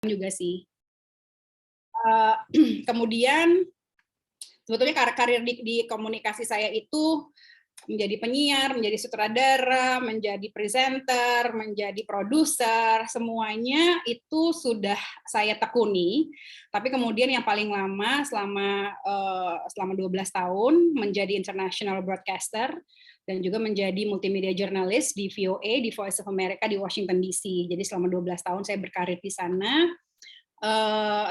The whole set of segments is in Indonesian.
juga sih. Kemudian sebetulnya karir di komunikasi saya itu menjadi penyiar, menjadi sutradara, menjadi presenter, menjadi produser, semuanya itu sudah saya tekuni. Tapi kemudian yang paling lama selama 12 tahun menjadi international broadcaster dan juga menjadi multimedia journalist di VOA, di Voice of America di Washington DC. Jadi selama 12 tahun saya berkarir di sana.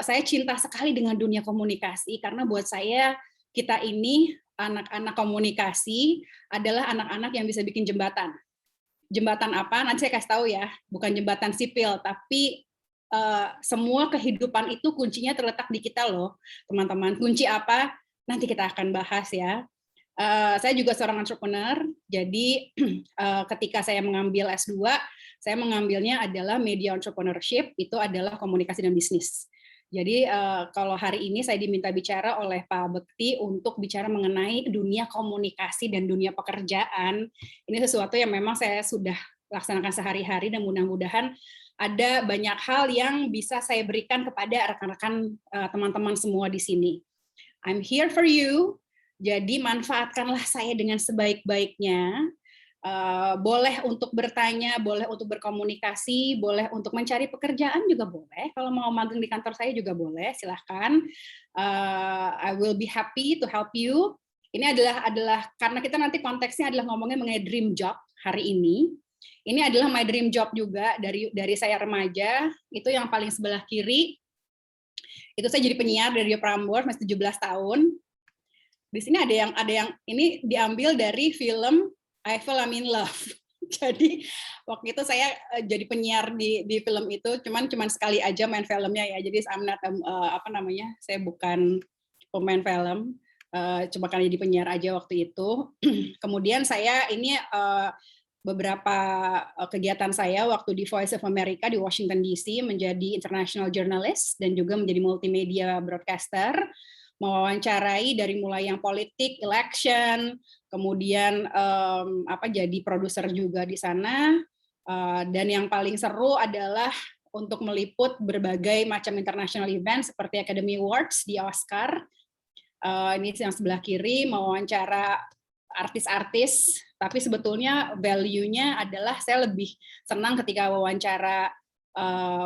Saya cinta sekali dengan dunia komunikasi karena buat saya kita ini anak-anak komunikasi adalah anak-anak yang bisa bikin jembatan. Jembatan apa? Nanti saya kasih tahu ya, bukan jembatan sipil, tapi semua kehidupan itu kuncinya terletak di kita loh, teman-teman. Kunci apa? Nanti kita akan bahas ya. Saya juga seorang entrepreneur, jadi ketika saya mengambil S2, saya mengambilnya adalah media entrepreneurship, itu adalah komunikasi dan bisnis. Jadi kalau hari ini saya diminta bicara oleh Pak Bekti untuk bicara mengenai dunia komunikasi dan dunia pekerjaan, ini sesuatu yang memang saya sudah laksanakan sehari-hari dan mudah-mudahan ada banyak hal yang bisa saya berikan kepada rekan-rekan teman-teman semua di sini. I'm here for you, jadi manfaatkanlah saya dengan sebaik-baiknya. Boleh untuk bertanya, boleh untuk berkomunikasi, boleh untuk mencari pekerjaan juga boleh. Kalau mau magang di kantor saya juga boleh, silahkan. I will be happy to help you. Ini adalah karena kita nanti konteksnya adalah ngomongnya mengenai dream job hari ini. Ini adalah my dream job juga dari saya remaja. Itu yang paling sebelah kiri. Itu saya jadi penyiar dari Radio Prambors masih 17 tahun. Di sini ada yang ini diambil dari film I Fell I'm in Love. Jadi waktu itu saya jadi penyiar di film itu, cuman sekali aja main filmnya ya. Jadi I'm not saya bukan pemain film, cuma karena jadi penyiar aja waktu itu. Kemudian saya ini beberapa kegiatan saya waktu di Voice of America di Washington DC menjadi international journalist dan juga menjadi multimedia broadcaster, mewawancarai dari mulai yang politik, election, kemudian jadi produser juga di sana, dan yang paling seru adalah untuk meliput berbagai macam international event seperti Academy Awards di Oscar. Ini yang sebelah kiri, mewawancara artis-artis, tapi sebetulnya value-nya adalah saya lebih senang ketika wawancara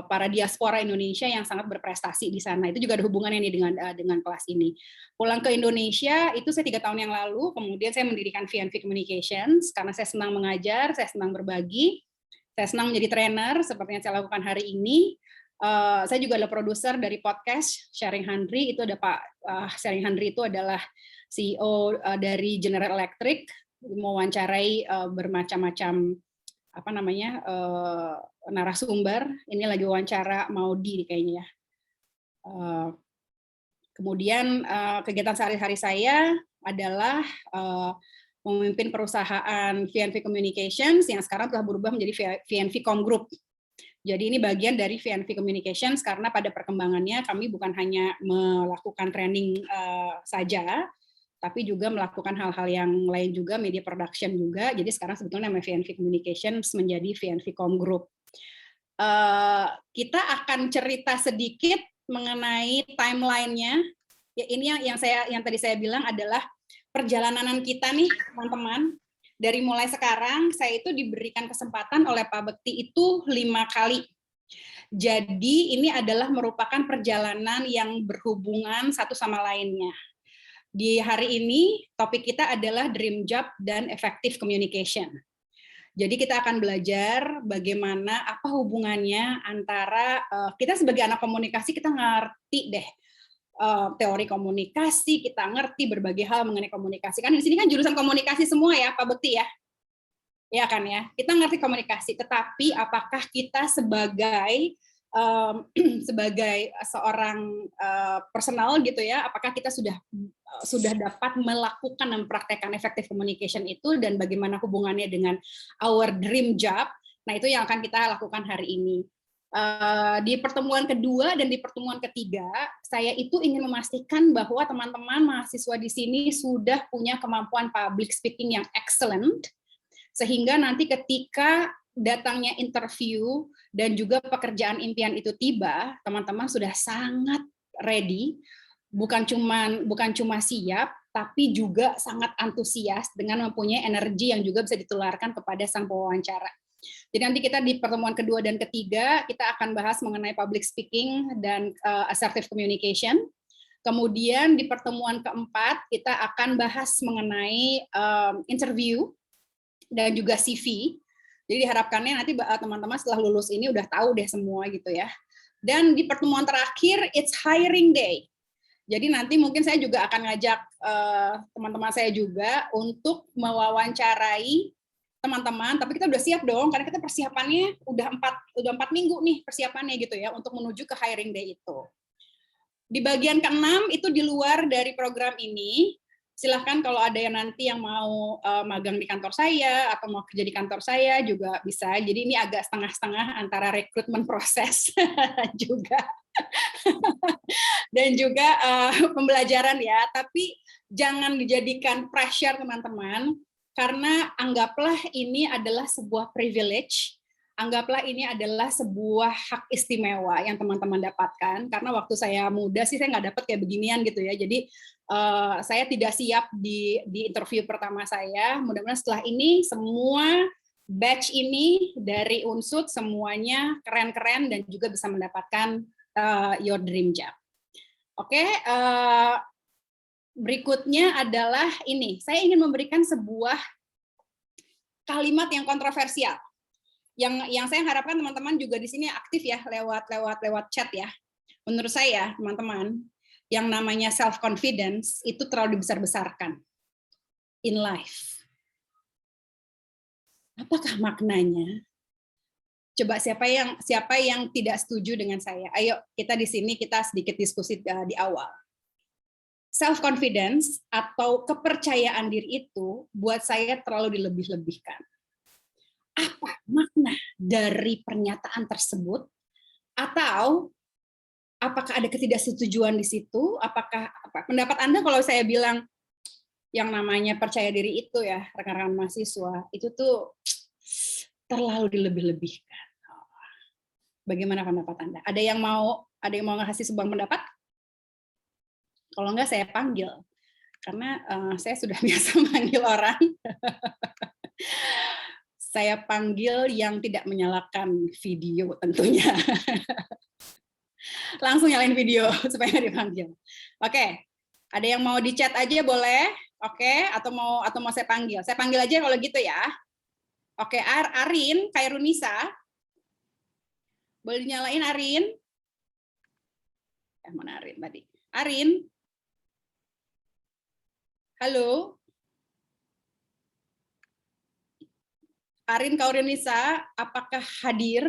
para diaspora Indonesia yang sangat berprestasi di sana. Itu juga ada hubungannya nih dengan kelas ini. Pulang ke Indonesia itu saya 3 tahun yang lalu, kemudian saya mendirikan VNV Communications karena saya senang mengajar, saya senang berbagi, saya senang menjadi trainer seperti yang saya lakukan hari ini. Saya juga adalah produser dari podcast Sharing Handry. Itu ada Pak Sharing Handry itu adalah CEO dari General Electric, mewawancarai bermacam-macam narasumber. Ini lagi wawancara Maudi kayaknya ya. Kemudian kegiatan sehari-hari saya adalah memimpin perusahaan VNV Communications yang sekarang telah berubah menjadi VNV Com Group. Jadi ini bagian dari VNV Communications karena pada perkembangannya kami bukan hanya melakukan training saja, tapi juga melakukan hal-hal yang lain juga, media production juga. Jadi sekarang sebetulnya nama VNV Communications menjadi VNV Com Group. Kita akan cerita sedikit mengenai timeline-nya. Ya, ini yang tadi saya bilang adalah perjalanan kita nih, teman-teman. Dari mulai sekarang, saya itu diberikan kesempatan oleh Pak Bekti itu 5 kali. Jadi ini adalah merupakan perjalanan yang berhubungan satu sama lainnya. Di hari ini, topik kita adalah dream job dan effective communication. Jadi kita akan belajar bagaimana, apa hubungannya antara, kita sebagai anak komunikasi, kita ngerti deh, teori komunikasi, kita ngerti berbagai hal mengenai komunikasi. Kan di sini kan jurusan komunikasi semua ya, Pak Bekti ya? Ya kan ya? Kita ngerti komunikasi, tetapi apakah kita sebagai seorang personal gitu ya, apakah kita sudah dapat melakukan dan mempraktekkan effective communication itu dan bagaimana hubungannya dengan our dream job. Nah, itu yang akan kita lakukan hari ini. Di pertemuan kedua dan di pertemuan ketiga, saya itu ingin memastikan bahwa teman-teman mahasiswa di sini sudah punya kemampuan public speaking yang excellent, sehingga nanti ketika datangnya interview dan juga pekerjaan impian itu tiba, teman-teman sudah sangat ready, bukan cuma siap, tapi juga sangat antusias dengan mempunyai energi yang juga bisa ditularkan kepada sang pewawancara. Jadi nanti kita di pertemuan kedua dan ketiga, kita akan bahas mengenai public speaking dan assertive communication. Kemudian di pertemuan keempat, kita akan bahas mengenai interview dan juga CV. Jadi diharapkannya nanti teman-teman setelah lulus ini udah tahu deh semua gitu ya. Dan di pertemuan terakhir, it's hiring day. Jadi nanti mungkin saya juga akan ngajak teman-teman saya juga untuk mewawancarai teman-teman, tapi kita udah siap dong, karena kita persiapannya udah 4 minggu nih persiapannya gitu ya, untuk menuju ke hiring day itu. Di bagian ke-6 itu di luar dari program ini, silahkan kalau ada yang nanti yang mau magang di kantor saya atau mau kerja di kantor saya juga bisa. Jadi ini agak setengah-setengah antara rekrutmen proses juga dan juga pembelajaran ya. Tapi jangan dijadikan pressure teman-teman, karena anggaplah ini adalah sebuah privilege. Anggaplah ini adalah sebuah hak istimewa yang teman-teman dapatkan, karena waktu saya muda sih saya nggak dapat kayak beginian gitu ya. Jadi saya tidak siap di interview pertama saya. Mudah-mudahan setelah ini semua batch ini dari Unsud semuanya keren-keren dan juga bisa mendapatkan your dream job. Oke, berikutnya adalah ini. Saya ingin memberikan sebuah kalimat yang kontroversial. Yang saya harapkan teman-teman juga di sini aktif ya lewat chat ya. Menurut saya teman-teman, yang namanya self confidence itu terlalu dibesar-besarkan in life. Apakah maknanya? Coba siapa yang tidak setuju dengan saya? Ayo kita di sini kita sedikit diskusi di awal. Self confidence atau kepercayaan diri itu buat saya terlalu dilebih-lebihkan. Apa makna dari pernyataan tersebut? Atau apakah ada ketidaksetujuan di situ? Apakah pendapat Anda kalau saya bilang yang namanya percaya diri itu ya, rekan-rekan mahasiswa, itu tuh terlalu dilebih-lebihkan. Bagaimana pendapat Anda? Ada yang mau ngasih sebuah pendapat? Kalau enggak saya panggil. Karena saya sudah biasa manggil orang. Saya panggil yang tidak menyalakan video tentunya. Langsung nyalain video supaya dipanggil. Oke, ada yang mau di chat aja boleh? Oke, atau mau saya panggil? Saya panggil aja kalau gitu ya. Oke, Arin, Kairunisa. Boleh dinyalain Arin? Mana Arin tadi? Arin? Halo? Arin Kairunisa, apakah hadir?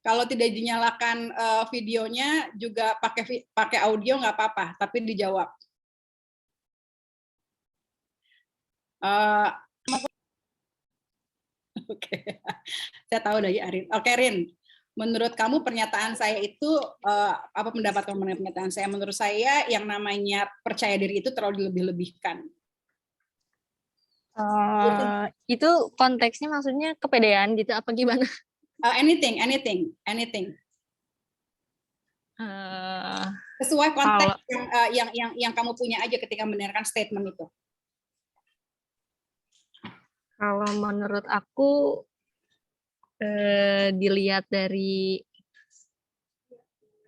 Kalau tidak dinyalakan videonya juga pakai audio nggak apa-apa, tapi dijawab. Oke, saya tahu dari Arin. Oke, Rin, menurut kamu pernyataan saya itu apa pendapat kamu mengenai pernyataan saya? Menurut saya yang namanya percaya diri itu terlalu dilebih-lebihkan. Itu konteksnya maksudnya kepedean gitu apa gimana? Anything. Sesuai konteks yang kamu punya aja ketika mendengarkan statement itu. Kalau menurut aku dilihat dari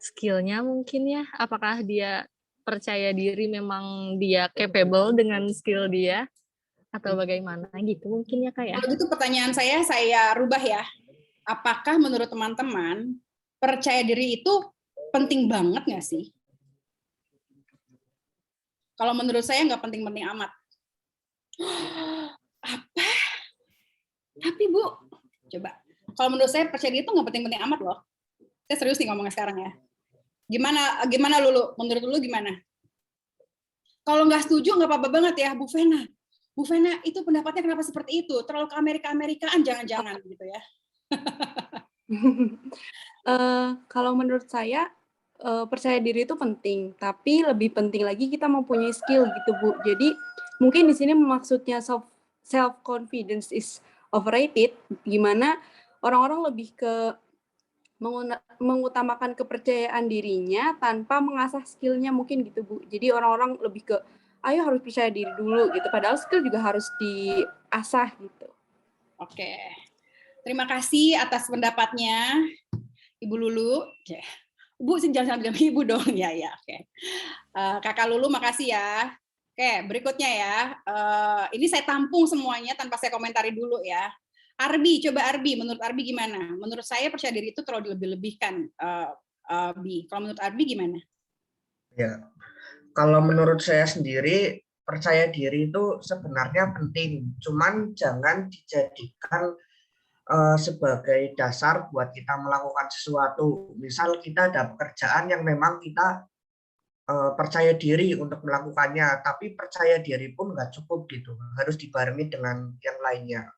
skillnya mungkin ya, apakah dia percaya diri memang dia capable dengan skill dia atau bagaimana gitu mungkin ya kayak. Kalau gitu pertanyaan saya rubah ya. Apakah menurut teman-teman percaya diri itu penting banget nggak sih? Kalau menurut saya nggak penting-penting amat. Apa? Tapi Bu, coba. Kalau menurut saya percaya diri itu nggak penting-penting amat loh. Saya serius nih ngomongnya sekarang ya. Gimana Lulu? Menurut Lulu gimana? Kalau nggak setuju nggak apa-apa banget ya, Bu Vena. Bu Vena itu pendapatnya kenapa seperti itu? Terlalu ke Amerika-Amerikaan jangan-jangan gitu ya. Kalau menurut saya percaya diri itu penting, tapi lebih penting lagi kita mempunyai skill gitu Bu. Jadi mungkin di sini maksudnya self confidence is overrated, gimana orang-orang lebih ke mengutamakan kepercayaan dirinya tanpa mengasah skill-nya mungkin gitu Bu. Jadi orang-orang lebih ke ayo harus percaya diri dulu gitu. Padahal skill juga harus diasah gitu. Oke. Terima kasih atas pendapatnya Ibu Lulu. Ya. Bu, jangan bilang Ibu dong. Ya, oke. Kakak Lulu, makasih ya. Oke, berikutnya ya. Ini saya tampung semuanya tanpa saya komentari dulu ya. Arbi, coba Arbi. Menurut Arbi gimana? Menurut saya percaya diri itu terlalu dilebih-lebihkan. Bi, kalau menurut Arbi gimana? Ya, kalau menurut saya sendiri, percaya diri itu sebenarnya penting. Cuman jangan dijadikan sebagai dasar buat kita melakukan sesuatu. Misal kita ada pekerjaan yang memang kita percaya diri untuk melakukannya, tapi percaya diri pun nggak cukup gitu. Harus dibarengi dengan yang lainnya.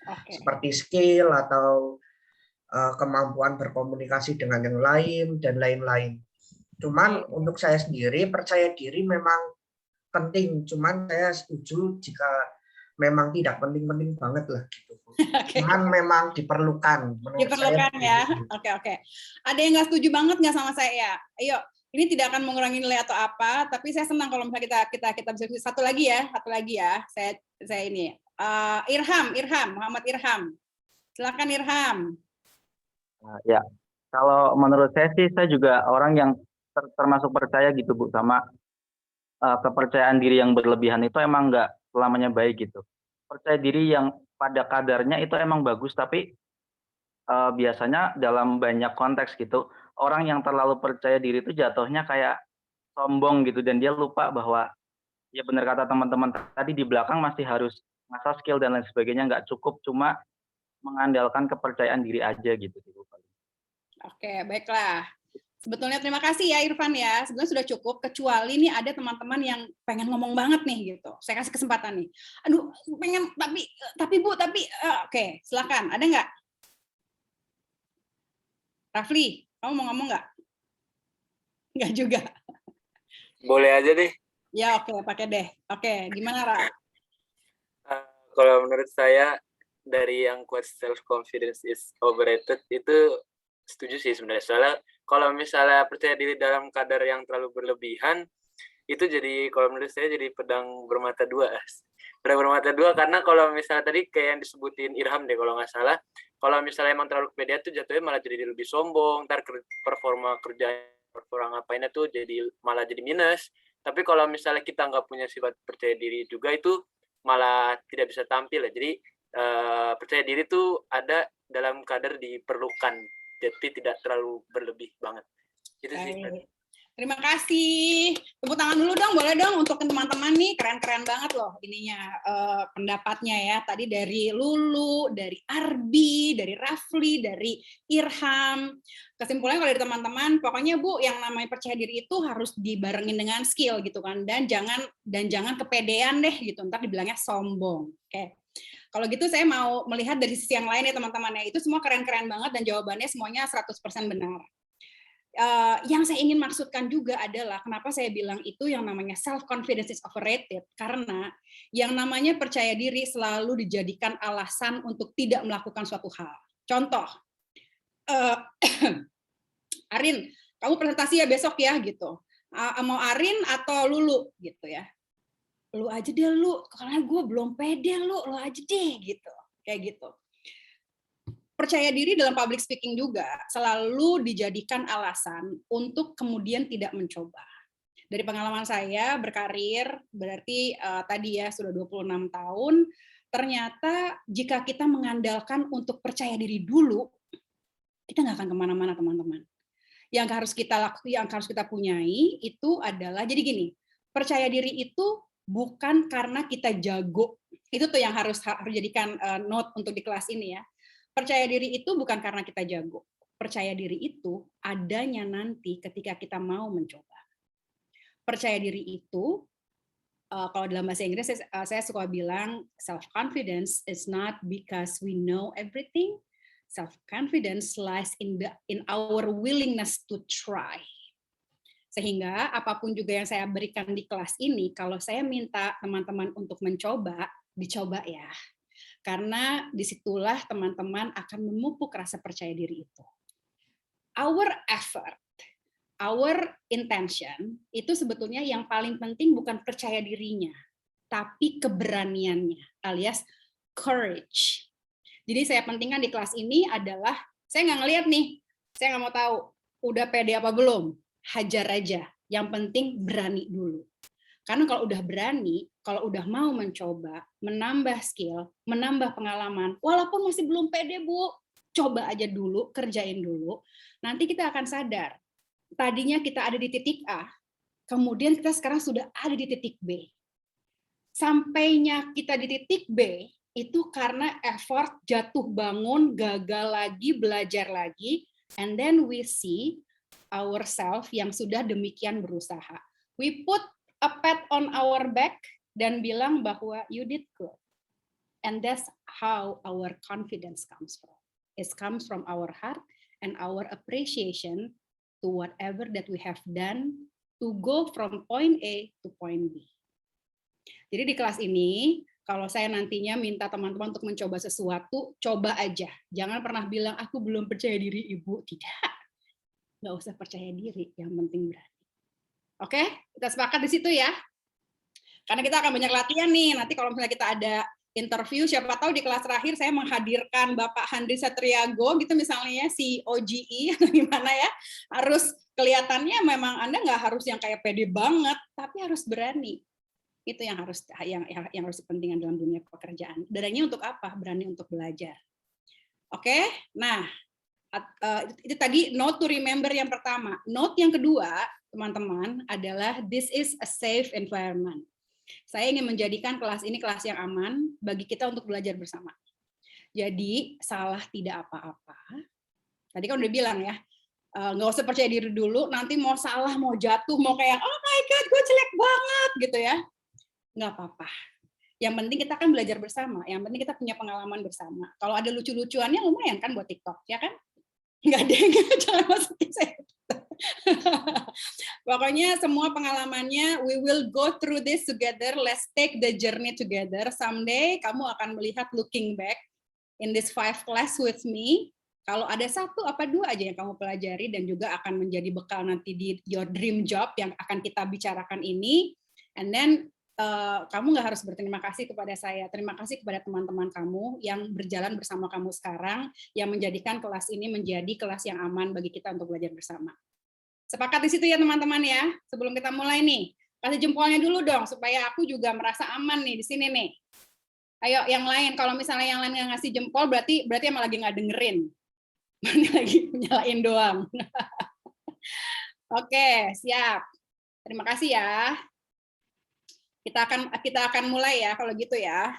Seperti skill atau kemampuan berkomunikasi dengan yang lain dan lain-lain. Cuman untuk saya sendiri percaya diri memang penting. Cuman saya setuju jika memang tidak penting-penting banget lah gitu. Cuman memang diperlukan. Diperlukan ya. Oke. Ada yang nggak setuju banget nggak sama saya? Ayo. Ini tidak akan mengurangi nilai atau apa, tapi saya senang kalau misalnya kita bisa satu lagi ya. Saya ini. Irham, Muhammad Irham. Silakan Irham. Ya, kalau menurut saya sih, saya juga orang yang termasuk percaya gitu Bu, sama kepercayaan diri yang berlebihan itu emang nggak selamanya baik gitu. Percaya diri yang pada kadarnya itu emang bagus, tapi biasanya dalam banyak konteks gitu, orang yang terlalu percaya diri itu jatuhnya kayak sombong gitu, dan dia lupa bahwa ya benar kata teman-teman tadi, di belakang masih harus ngasah skill dan lain sebagainya, nggak cukup cuma mengandalkan kepercayaan diri aja gitu. Oke, baiklah. Sebetulnya terima kasih ya Irfan ya. Sebenarnya sudah cukup, kecuali nih ada teman-teman yang pengen ngomong banget nih gitu. Saya kasih kesempatan nih. Aduh, pengen tapi Bu, oke, silakan. Ada nggak? Rafli, kamu mau ngomong nggak? Nggak juga. Boleh aja deh. Ya oke, pakai deh. Oke, gimana Raf? Kalau menurut saya dari yang quote self confidence is overrated itu setuju sih sebenarnya. Soalnya kalau misalnya percaya diri dalam kadar yang terlalu berlebihan, itu jadi kalau menurut saya jadi pedang bermata dua. Pedang bermata dua karena kalau misalnya tadi kayak yang disebutin Irham deh kalau nggak salah, kalau misalnya emang terlalu kepedean tuh jatuhnya malah jadi lebih sombong, ntar performa ngapainnya tuh malah jadi minus. Tapi kalau misalnya kita nggak punya sifat percaya diri juga, itu malah tidak bisa tampil ya. Jadi percaya diri tuh ada dalam kadar diperlukan, jadi tidak terlalu berlebih banget. Itu sih. Terima kasih. Tepuk tangan dulu dong, boleh dong untuk teman-teman nih, keren-keren banget loh ininya pendapatnya ya. Tadi dari Lulu, dari Arbi, dari Rafli, dari Irham. Kesimpulannya kalau dari teman-teman, pokoknya Bu, yang namanya percaya diri itu harus dibarengin dengan skill gitu kan, dan jangan kepedean deh gitu, ntar dibilangnya sombong. Oke. Kalau gitu saya mau melihat dari sisi yang lain ya teman-teman ya. Itu semua keren-keren banget dan jawabannya semuanya 100% benar. Yang saya ingin maksudkan juga adalah kenapa saya bilang itu yang namanya self confidence is overrated, karena yang namanya percaya diri selalu dijadikan alasan untuk tidak melakukan suatu hal. Contoh, Arin, kamu presentasi ya besok ya gitu. Mau Arin atau Lulu gitu ya. Lu aja deh lu, karena gue belum pede lu aja deh gitu. Kayak gitu. Percaya diri dalam public speaking juga selalu dijadikan alasan untuk kemudian tidak mencoba. Dari pengalaman saya berkarir, berarti tadi ya sudah 26 tahun, ternyata jika kita mengandalkan untuk percaya diri dulu, kita nggak akan kemana-mana teman-teman. Yang harus kita punyai itu adalah, jadi gini, percaya diri itu bukan karena kita jago. Itu tuh yang harus jadikan note untuk di kelas ini ya. Percaya diri itu bukan karena kita jago. Percaya diri itu adanya nanti ketika kita mau mencoba. Percaya diri itu, kalau dalam bahasa Inggris saya suka bilang, self-confidence is not because we know everything. Self-confidence lies in our willingness to try. Sehingga apapun juga yang saya berikan di kelas ini, kalau saya minta teman-teman untuk mencoba, dicoba ya. Karena disitulah teman-teman akan memupuk rasa percaya diri itu. Our effort, our intention, itu sebetulnya yang paling penting bukan percaya dirinya, tapi keberaniannya, alias courage. Jadi saya pentingkan di kelas ini adalah, saya nggak ngeliat nih, saya nggak mau tahu, udah pede apa belum, hajar aja. Yang penting berani dulu. Karena kalau udah berani, kalau udah mau mencoba, menambah skill, menambah pengalaman, walaupun masih belum pede, Bu, coba aja dulu, kerjain dulu, nanti kita akan sadar. Tadinya kita ada di titik A, kemudian kita sekarang sudah ada di titik B. Sampainya kita di titik B, itu karena effort, jatuh bangun, gagal lagi, belajar lagi, and then we see ourselves yang sudah demikian berusaha. We put a pat on our back dan bilang bahwa you did good. And that's how our confidence comes from. It comes from our heart and our appreciation to whatever that we have done to go from point A to point B. Jadi di kelas ini, kalau saya nantinya minta teman-teman untuk mencoba sesuatu, coba aja. Jangan pernah bilang, aku belum percaya diri, Ibu. Tidak. Nggak usah percaya diri, yang penting berani. Oke, kita sepakat di situ ya. Karena kita akan banyak latihan nih. Nanti kalau misalnya kita ada interview, siapa tahu di kelas terakhir saya menghadirkan Bapak Handri Satriago, gitu misalnya, si OGE, atau gimana ya. Harus kelihatannya memang Anda nggak harus yang kayak pede banget, tapi harus berani. Itu yang harus dipentingkan dalam dunia pekerjaan. Berani untuk apa? Berani untuk belajar. Oke, nah itu tadi note to remember yang pertama. Note yang kedua, teman-teman, adalah this is a safe environment. Saya ingin menjadikan kelas ini kelas yang aman bagi kita untuk belajar bersama. Jadi salah tidak apa-apa. Tadi kan udah bilang ya, nggak usah percaya diri dulu. Nanti mau salah, mau jatuh, mau kayak oh my god, gue jelek banget gitu ya. Nggak apa-apa. Yang penting kita kan belajar bersama. Yang penting kita punya pengalaman bersama. Kalau ada lucu-lucuannya lumayan kan buat TikTok, ya kan? Nggak ada yang jangan masukin saya. Pokoknya semua pengalamannya, we will go through this together. Let's take the journey together. Someday kamu akan melihat looking back in this 5 class with me. Kalau ada 1 apa 2 aja yang kamu pelajari dan juga akan menjadi bekal nanti di your dream job yang akan kita bicarakan ini. And then kamu nggak harus berterima kasih kepada saya. Terima kasih kepada teman-teman kamu yang berjalan bersama kamu sekarang, yang menjadikan kelas ini menjadi kelas yang aman bagi kita untuk belajar bersama. Sepakat di situ ya teman-teman ya. Sebelum kita mulai nih, kasih jempolnya dulu dong supaya aku juga merasa aman nih di sini nih. Ayo yang lain, kalau misalnya yang lain nggak ngasih jempol berarti emang lagi nggak dengerin. Lagi nyalain doang. Oke, siap. Terima kasih ya. Kita akan mulai ya kalau gitu ya.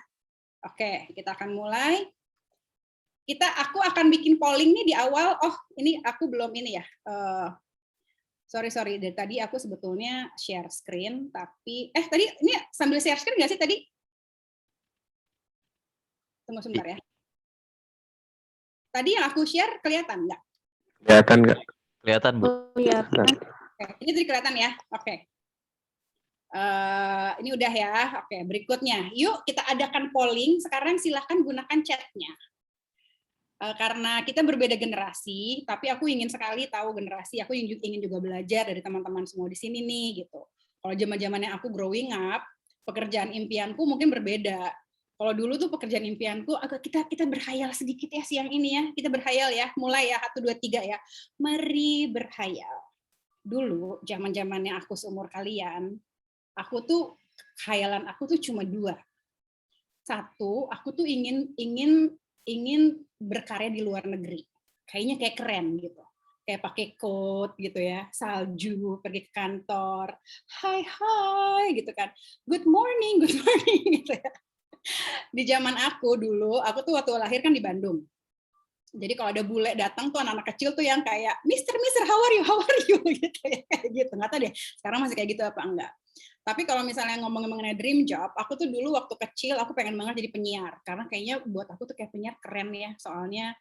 Oke, kita akan mulai. Aku akan bikin polling nih di awal. Oh, ini aku belum ini ya. Sorry, dari tadi aku sebetulnya share screen, tapi tadi ini sambil share screen nggak sih tadi? Tunggu sebentar ya. Tadi yang aku share kelihatan nggak? Kelihatan nggak? Kelihatan, Bu. Kelihatan. Oke, ini tadi kelihatan ya. Oke. Ini udah ya. Oke, berikutnya. Yuk kita adakan polling. Sekarang silahkan gunakan chatnya. Karena kita berbeda generasi, tapi aku ingin sekali tahu generasi. Aku ingin juga belajar dari teman-teman semua di sini nih gitu. Kalau zaman-zamannya aku growing up, pekerjaan impianku mungkin berbeda. Kalau dulu tuh pekerjaan impianku agak kita berkhayal sedikit ya siang ini ya. Kita berkhayal ya. Mulai ya 1 2 3 ya. Mari berkhayal. Dulu zaman-zamannya aku seumur kalian, aku tuh khayalan aku tuh cuma 2. 1, aku tuh ingin berkarya di luar negeri. Kayaknya kayak keren gitu. Kayak pakai coat gitu ya, salju, pergi ke kantor, hai gitu kan. Good morning gitu ya. Di zaman aku dulu, aku tuh waktu lahir kan di Bandung. Jadi kalau ada bule datang tuh anak-anak kecil tuh yang kayak Mister, how are you gitu ya, kayak gitu. Nggak tahu deh, sekarang masih kayak gitu apa enggak. Tapi kalau misalnya ngomongin mengenai dream job, aku tuh dulu waktu kecil aku pengen banget jadi penyiar karena kayaknya buat aku tuh kayak penyiar keren ya, soalnya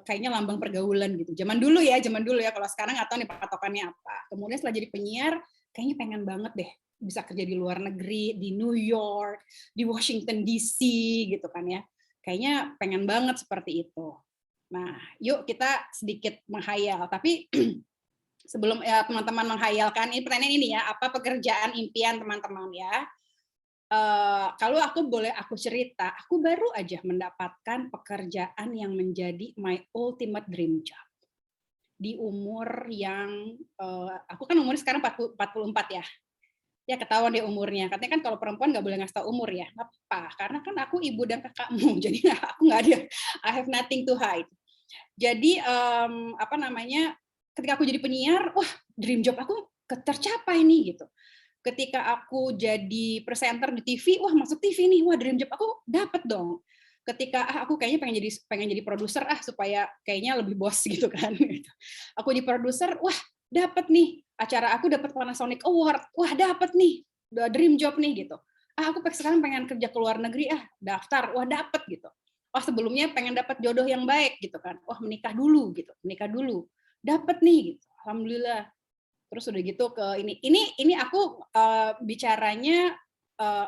kayaknya lambang pergaulan gitu. Zaman dulu ya. Kalau sekarang nggak tahu nih patokannya apa. Kemudian setelah jadi penyiar, kayaknya pengen banget deh bisa kerja di luar negeri, di New York, di Washington DC gitu kan ya. Kayaknya pengen banget seperti itu. Nah, yuk kita sedikit menghayal. Tapi sebelum ya, teman-teman menghayalkan, ini pertanyaan ini ya, apa pekerjaan impian teman-teman ya? Kalau aku cerita, aku baru aja mendapatkan pekerjaan yang menjadi my ultimate dream job. Di umur yang, aku kan umurnya sekarang 44 ya. Ya ketahuan deh umurnya. Katanya kan kalau perempuan nggak boleh ngasih tau umur ya. Nggak apa, karena kan aku ibu dan kakakmu. Jadi aku nggak ada, I have nothing to hide. Jadi ketika aku jadi penyiar, wah dream job aku tercapai nih gitu. Ketika aku jadi presenter di TV, wah masuk TV nih, wah dream job aku dapet dong. Ketika aku kayaknya pengen jadi produser supaya kayaknya lebih bos gitu kan. Aku di produser, wah dapet nih acara aku dapat Panasonic Award, wah dapet nih dream job nih gitu. Aku sekarang pengen kerja ke luar negeri, daftar, wah dapet gitu. Wah sebelumnya pengen dapat jodoh yang baik gitu kan, wah menikah dulu, dapet nih gitu, alhamdulillah. Terus udah gitu ke ini aku bicaranya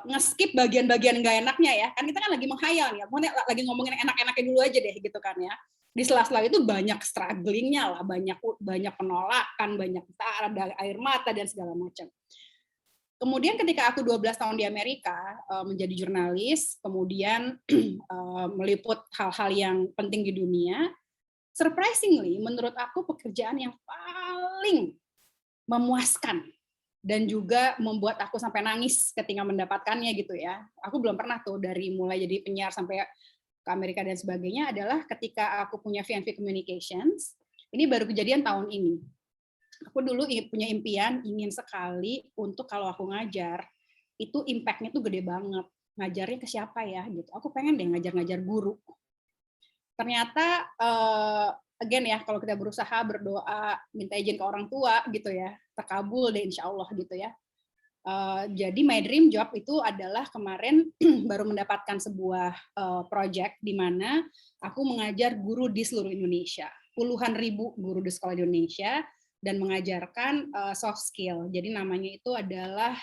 nge-skip bagian-bagian nggak enaknya ya, kan kita kan lagi menghayal ya, lagi ngomongin enak-enaknya dulu aja deh gitu kan ya. Di sela-sela itu banyak strugglingnya lah, banyak penolakan, banyak ada air mata dan segala macam. Kemudian ketika aku 12 tahun di Amerika menjadi jurnalis, kemudian meliput hal-hal yang penting di dunia, surprisingly menurut aku pekerjaan yang paling memuaskan dan juga membuat aku sampai nangis ketika mendapatkannya gitu ya. Aku belum pernah tuh dari mulai jadi penyiar sampai ke Amerika dan sebagainya adalah ketika aku punya VNV Communications. Ini baru kejadian tahun ini. Aku dulu punya impian ingin sekali untuk kalau aku ngajar itu impact-nya tuh gede banget. Ngajarnya ke siapa ya gitu. Aku pengen deh ngajar-ngajar guru. Ternyata again ya, kalau kita berusaha berdoa, minta izin ke orang tua gitu ya, terkabul deh insya Allah gitu ya. Jadi my dream job itu adalah kemarin baru mendapatkan sebuah project di mana aku mengajar guru di seluruh Indonesia, puluhan ribu guru di sekolah Indonesia dan mengajarkan soft skill. Jadi namanya itu adalah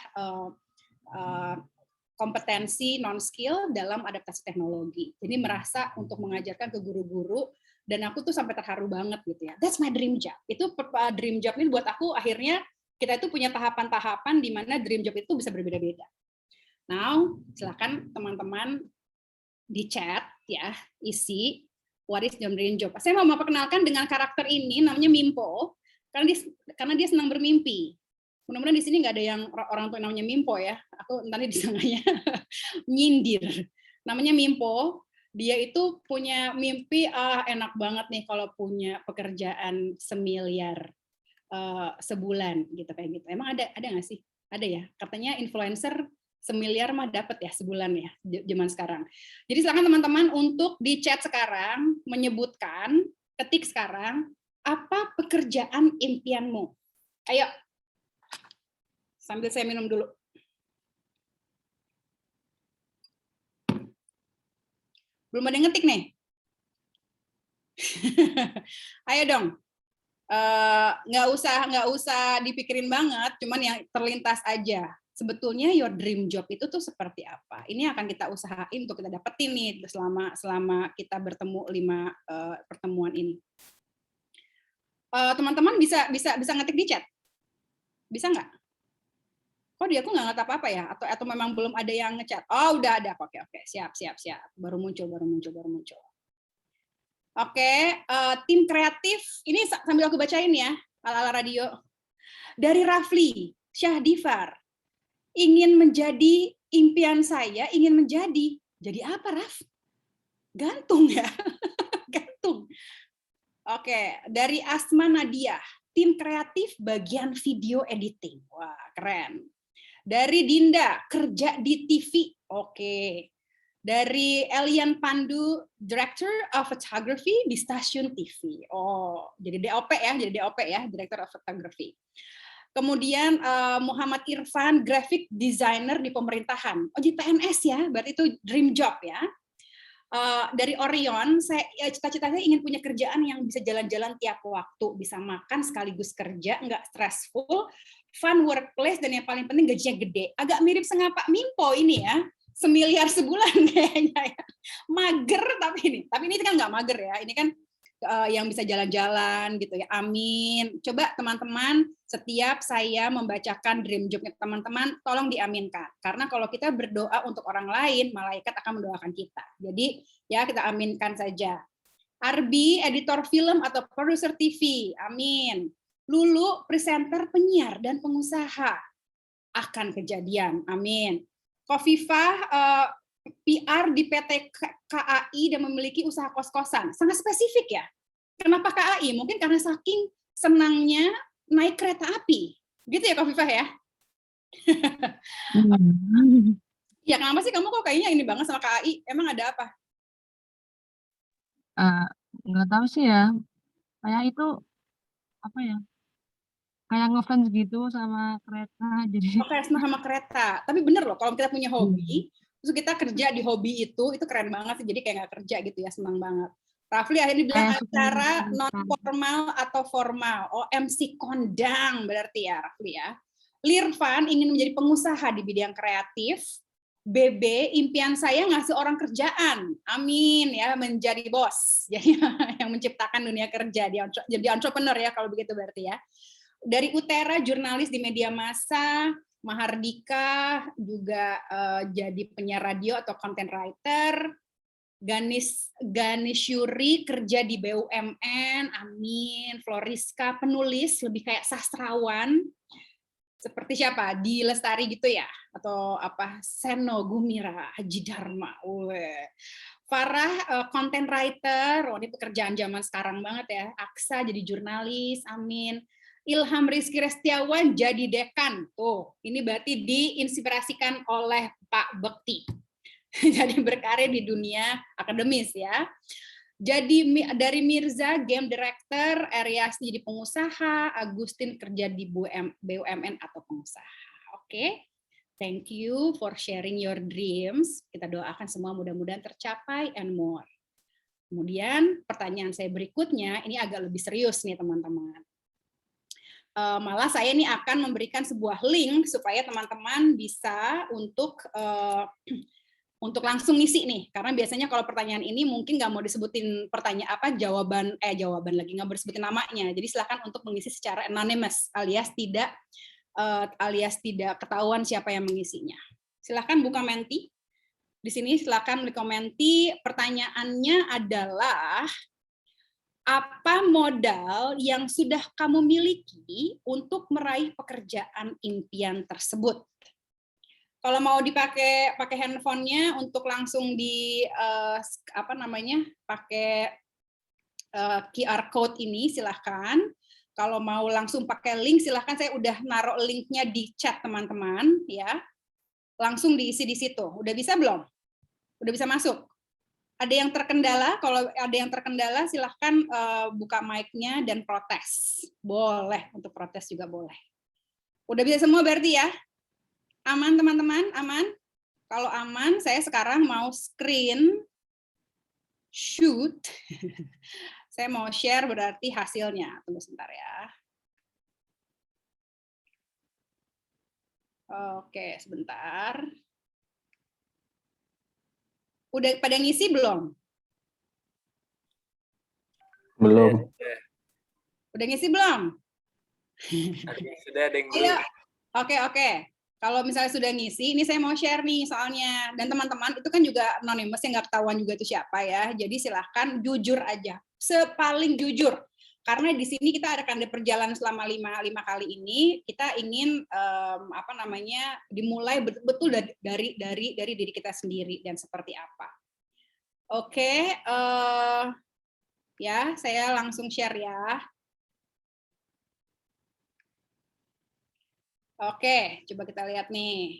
kompetensi non-skill dalam adaptasi teknologi. Jadi merasa untuk mengajarkan ke guru-guru. Dan aku tuh sampai terharu banget gitu ya. That's my dream job. Itu dream job ini buat aku akhirnya kita itu punya tahapan-tahapan di mana dream job itu bisa berbeda-beda. Now, silakan teman-teman di chat ya, isi what is your dream job. Saya mau perkenalkan dengan karakter ini namanya Mimpo karena dia senang bermimpi. Mudah-mudahan di sini nggak ada yang orang tua namanya Mimpo ya. Aku nanti disangkanya nyindir. Namanya Mimpo. Dia itu punya mimpi, enak banget nih kalau punya pekerjaan semiliar sebulan gitu kayak gitu. Emang ada nggak sih? Ada ya. Katanya influencer semiliar mah dapat ya sebulan ya zaman sekarang. Jadi silakan teman-teman untuk di chat sekarang menyebutkan, ketik sekarang apa pekerjaan impianmu. Ayo. Sambil saya minum dulu. Belum ada yang ngetik nih. Ayo dong. Nggak usah dipikirin banget, cuman yang terlintas aja. Sebetulnya your dream job itu tuh seperti apa? Ini akan kita usahain untuk kita dapetin nih selama kita bertemu 5 pertemuan ini. Teman-teman bisa ngetik di chat? Bisa nggak? Kok dia aku nggak ngerti apa-apa ya? Atau memang belum ada yang ngechat? Oh, udah ada. Oke. Siap. Baru muncul. Oke, tim kreatif. Ini sambil aku bacain ya, ala-ala radio. Dari Rafli Syahdifar. Ingin menjadi impian saya, ingin menjadi. Jadi apa, Raf? Gantung ya. Gantung. Oke, dari Asma Nadia. Tim kreatif bagian video editing. Wah, keren. Dari Dinda, kerja di TV. Oke. Dari Elian Pandu, Director of Photography di stasiun TV. Oh, jadi DOP ya, Director of Photography. Kemudian Muhammad Irfan, Graphic Designer di pemerintahan. Oh, jadi PNS ya, berarti itu dream job ya. Dari Orion, cita-citanya ingin punya kerjaan yang bisa jalan-jalan tiap waktu, bisa makan sekaligus kerja, nggak stressful, fun workplace, dan yang paling penting gajinya gede. Agak mirip sama Pak Mimpo ini ya, 1 miliar sebulan kayaknya ya. Mager tapi ini kan nggak mager ya, ini kan yang bisa jalan-jalan gitu ya. Amin. Coba teman-teman, setiap saya membacakan dream job-nya teman-teman, tolong diaminkan. Karena kalau kita berdoa untuk orang lain, malaikat akan mendoakan kita. Jadi ya kita aminkan saja. Arbi, editor film atau produser TV. Amin. Lulu, presenter, penyiar, dan pengusaha. Akan kejadian. Amin. Kofifah, PR di PT KAI dan memiliki usaha kos-kosan. Sangat spesifik ya. Kenapa KAI? Mungkin karena saking senangnya naik kereta api. Gitu ya Kofifah ya? Ya kenapa sih kamu kok kayaknya ini banget sama KAI? Emang ada apa? Nggak tahu sih ya. Kayak itu apa ya? Kayak ngefans gitu sama kereta. Jadi Oke, sama kereta. Tapi bener loh, kalau kita punya hobi, terus kita kerja di hobi itu keren banget sih. Jadi kayak nggak kerja gitu ya, senang banget. Rafli akhirnya bilang acara non formal atau formal. Oh, MC kondang berarti ya Rafli ya. Lirfan ingin menjadi pengusaha di bidang kreatif. BB, impian saya ngasih orang kerjaan. Amin ya, menjadi bos. Jadi yang menciptakan dunia kerja, jadi entrepreneur ya kalau begitu berarti ya. Dari Utera, jurnalis di media massa. Mahardika juga jadi penyiar radio atau content writer. Ganeshuri kerja di BUMN, amin. Floriska penulis, lebih kayak sastrawan. Seperti siapa? Di Lestari gitu ya? Atau apa? Seno Gumira, Haji Dharma. Farah content writer, ini pekerjaan zaman sekarang banget ya. Aksa jadi jurnalis, amin. Ilham Rizky Restiawan jadi dekan. Tuh, ini berarti diinspirasikan oleh Pak Bekti. Jadi berkarya di dunia akademis ya. Jadi dari Mirza game director, Aryasti jadi pengusaha, Agustin kerja di BUMN atau pengusaha. Oke. Thank you for sharing your dreams. Kita doakan semua mudah-mudahan tercapai and more. Kemudian pertanyaan saya berikutnya, ini agak lebih serius nih teman-teman. Malah saya ini akan memberikan sebuah link supaya teman-teman bisa untuk langsung ngisi nih, karena biasanya kalau pertanyaan ini mungkin nggak mau disebutin jawaban lagi nggak mau disebutin namanya, jadi silakan untuk mengisi secara anonymous alias tidak ketahuan siapa yang mengisinya. Silakan buka Menti. Di sini silakan menti. Pertanyaannya adalah apa modal yang sudah kamu miliki untuk meraih pekerjaan impian tersebut? Kalau mau pakai handphonenya untuk langsung di pakai QR code ini silahkan. Kalau mau langsung pakai link silahkan, saya udah naruh linknya di chat teman-teman ya. Langsung diisi di situ. Udah bisa belum? Udah bisa masuk? Ada yang terkendala? Kalau ada yang terkendala silahkan buka mic-nya dan protes. Boleh, untuk protes juga boleh. Udah bisa semua berarti ya? Aman teman-teman? Aman? Kalau aman, saya sekarang mau screen shoot. Saya mau share berarti hasilnya. Tunggu sebentar ya. Oke, sebentar. Udah pada ngisi belum? Belum. Udah ngisi belum? Sudah ada yang belum. Ayo. Oke. Kalau misalnya sudah ngisi, ini saya mau share nih soalnya. Dan teman-teman, itu kan juga anonymous yang nggak ketahuan juga itu siapa ya. Jadi silahkan jujur aja. Sepaling jujur. Karena di sini kita akan ada perjalanan selama 5 kali ini, kita ingin dimulai betul dari diri kita sendiri dan seperti apa. Oke, ya saya langsung share ya. Oke, coba kita lihat nih.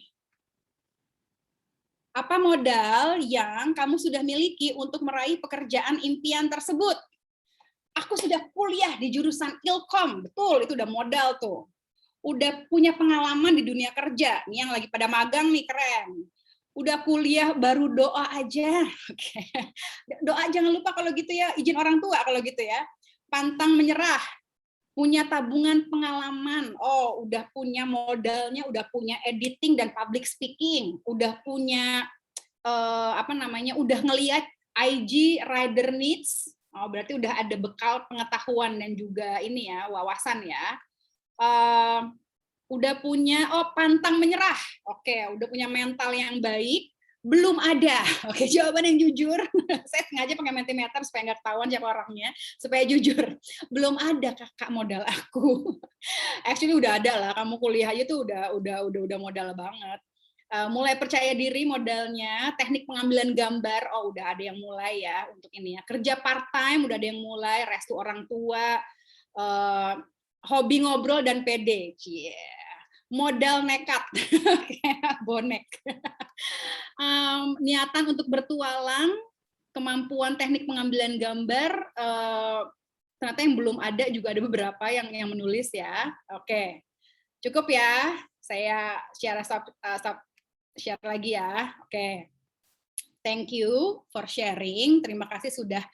Apa modal yang kamu sudah miliki untuk meraih pekerjaan impian tersebut? Aku sudah kuliah di jurusan Ilkom, betul, itu udah modal tuh. Udah punya pengalaman di dunia kerja, nih yang lagi pada magang nih, keren. Udah kuliah baru doa aja. Oke. Doa jangan lupa kalau gitu ya, izin orang tua kalau gitu ya. Pantang menyerah. Punya tabungan pengalaman. Oh, udah punya modalnya, udah punya editing dan public speaking, udah punya udah ngelihat IG rider needs. Oh, berarti udah ada bekal pengetahuan dan juga ini ya, wawasan ya. Udah punya pantang menyerah. Oke, udah punya mental yang baik. Belum ada. Oke, jawaban yang jujur. Saya sengaja pakai Mentimeter supaya nggak ketahuan siapa orangnya, supaya jujur. Belum ada kakak modal aku. Actually udah ada lah. Kamu kuliah aja tuh udah modal banget. Mulai percaya diri modalnya, teknik pengambilan gambar, udah ada yang mulai ya untuk ini ya. Kerja part time udah ada yang mulai, restu orang tua, hobi ngobrol dan pede. Modal nekat, bonek. Niatan untuk bertualang, kemampuan teknik pengambilan gambar, ternyata yang belum ada juga ada beberapa yang menulis ya. Oke, cukup ya. Saya share lagi ya. Oke. Thank you for sharing. Terima kasih sudah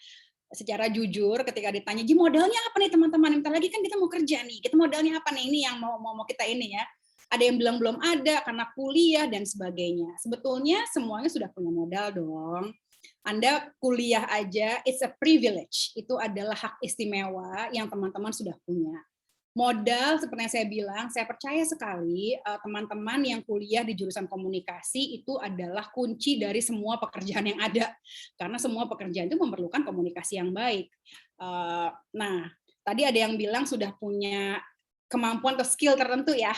secara jujur ketika ditanya, "Ji, modalnya apa nih teman-teman? Bentar lagi kan kita mau kerja nih. Kita modalnya apa nih? Ini yang mau kita ini ya." Ada yang bilang belum ada karena kuliah dan sebagainya. Sebetulnya semuanya sudah punya modal dong. Anda kuliah aja, it's a privilege. Itu adalah hak istimewa yang teman-teman sudah punya. Modal, seperti yang saya bilang, saya percaya sekali teman-teman yang kuliah di jurusan komunikasi itu adalah kunci dari semua pekerjaan yang ada. Karena semua pekerjaan itu memerlukan komunikasi yang baik. Nah, tadi ada yang bilang sudah punya kemampuan atau skill tertentu ya.